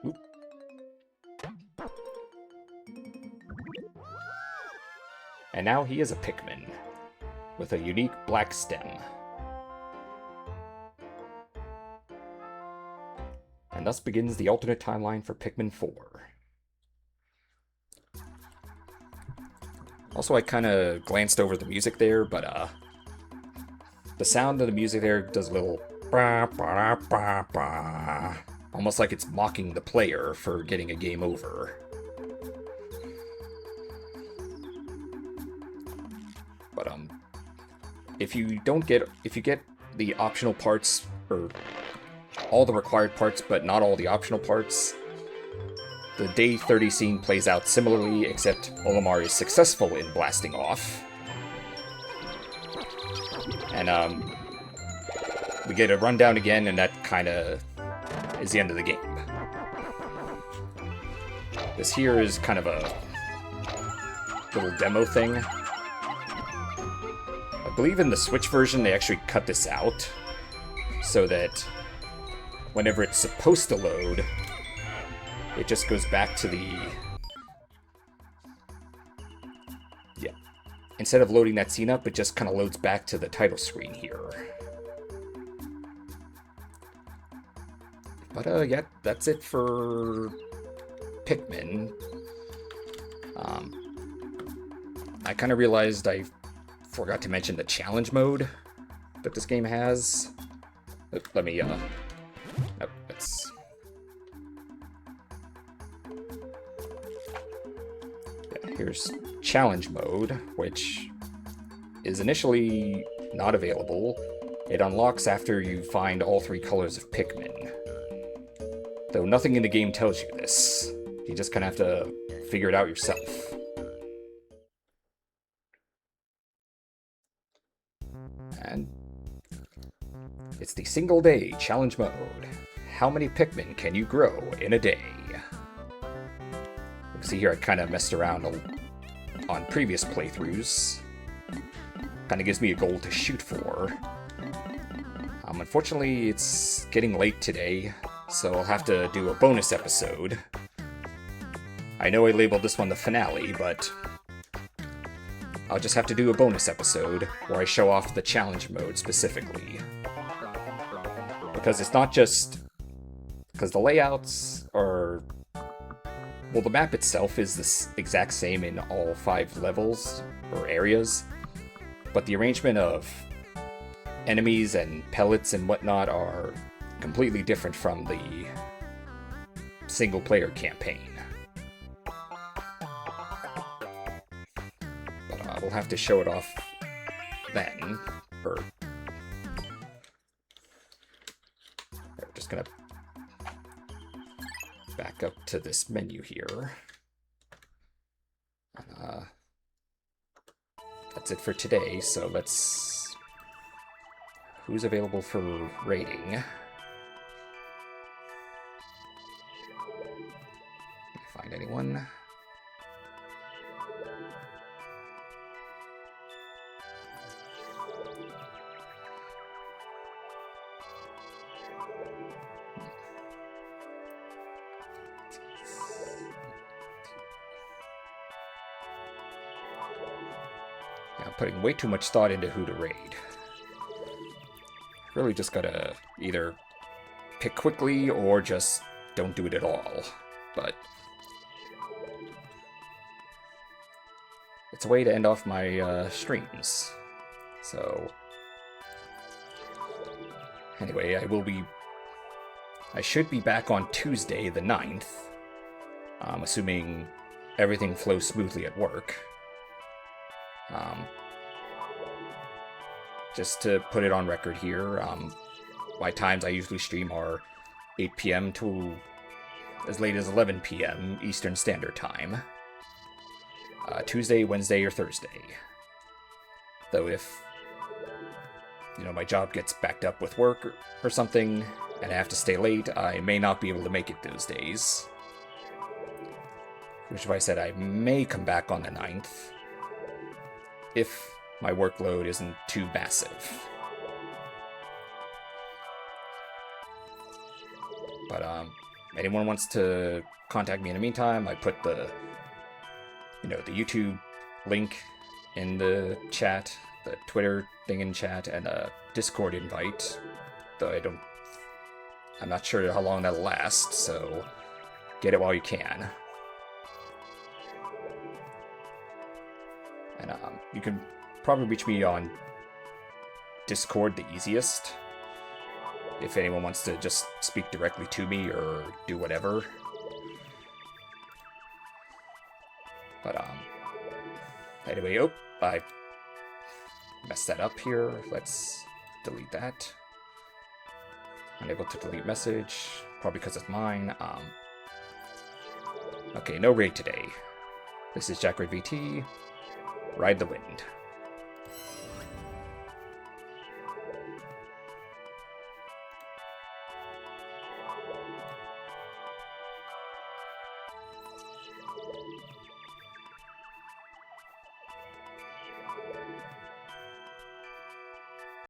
Speaker 1: Oop. And now he is a Pikmin with a unique black stem. And thus begins the alternate timeline for Pikmin 4. Also, I kind of glanced over the music there, but the sound of the music there does a little bah, bah, bah, bah, almost like it's mocking the player for getting a game over. But if you get the optional parts, or all the required parts, but not all the optional parts, the day 30 scene plays out similarly, except Olimar is successful in blasting off. And we get a rundown again, and that kind of is the end of the game. This here is kind of a little demo thing. I believe in the Switch version they actually cut this out so that whenever it's supposed to load, it just goes back to the... Yeah. Instead of loading that scene up, it just kind of loads back to the title screen here. But, yeah, that's it for Pikmin. I kind of realized I forgot to mention the challenge mode that this game has. Let me, oh, that's... Yeah, here's challenge mode, which is initially not available. It unlocks after you find all 3 colors of Pikmin. Though nothing in the game tells you this. You just kind of have to figure it out yourself. And it's the single day challenge mode. How many Pikmin can you grow in a day? You can see here I kind of messed around on previous playthroughs. Kind of gives me a goal to shoot for. Unfortunately, it's getting late today, so I'll have to do a bonus episode. I know I labeled this one the finale, but I'll just have to do a bonus episode where I show off the challenge mode specifically. Because it's not just... Because the layouts are... Well, the map itself is the exact same in all 5 levels, or areas, but the arrangement of enemies and pellets and whatnot are completely different from the single-player campaign. But we'll have to show it off then, or... We're just gonna back up to this menu here. That's it for today, so let's... Who's available for rating? Find anyone? Yeah, I'm putting way too much thought into who to raid. Really just gotta either pick quickly or just don't do it at all. But it's a way to end off my streams. So anyway, I should be back on Tuesday the 9th, assuming everything flows smoothly at work. Just to put it on record here, my times I usually stream are 8 p.m. to as late as 11 p.m. Eastern Standard Time. Tuesday, Wednesday, or Thursday. Though if, my job gets backed up with work or something, and I have to stay late, I may not be able to make it those days. Which is why I said I may come back on the 9th, if my workload isn't too massive. But, anyone wants to contact me in the meantime, I put the YouTube link in the chat, the Twitter thing in chat, and a Discord invite. Though I'm not sure how long that'll last, so get it while you can. And, you can probably reach me on Discord the easiest, if anyone wants to just speak directly to me or do whatever. But anyway, I messed that up here. Let's delete that. Unable to delete message, probably because it's mine. Okay, no raid today. This is JackRedVT. Ride the wind.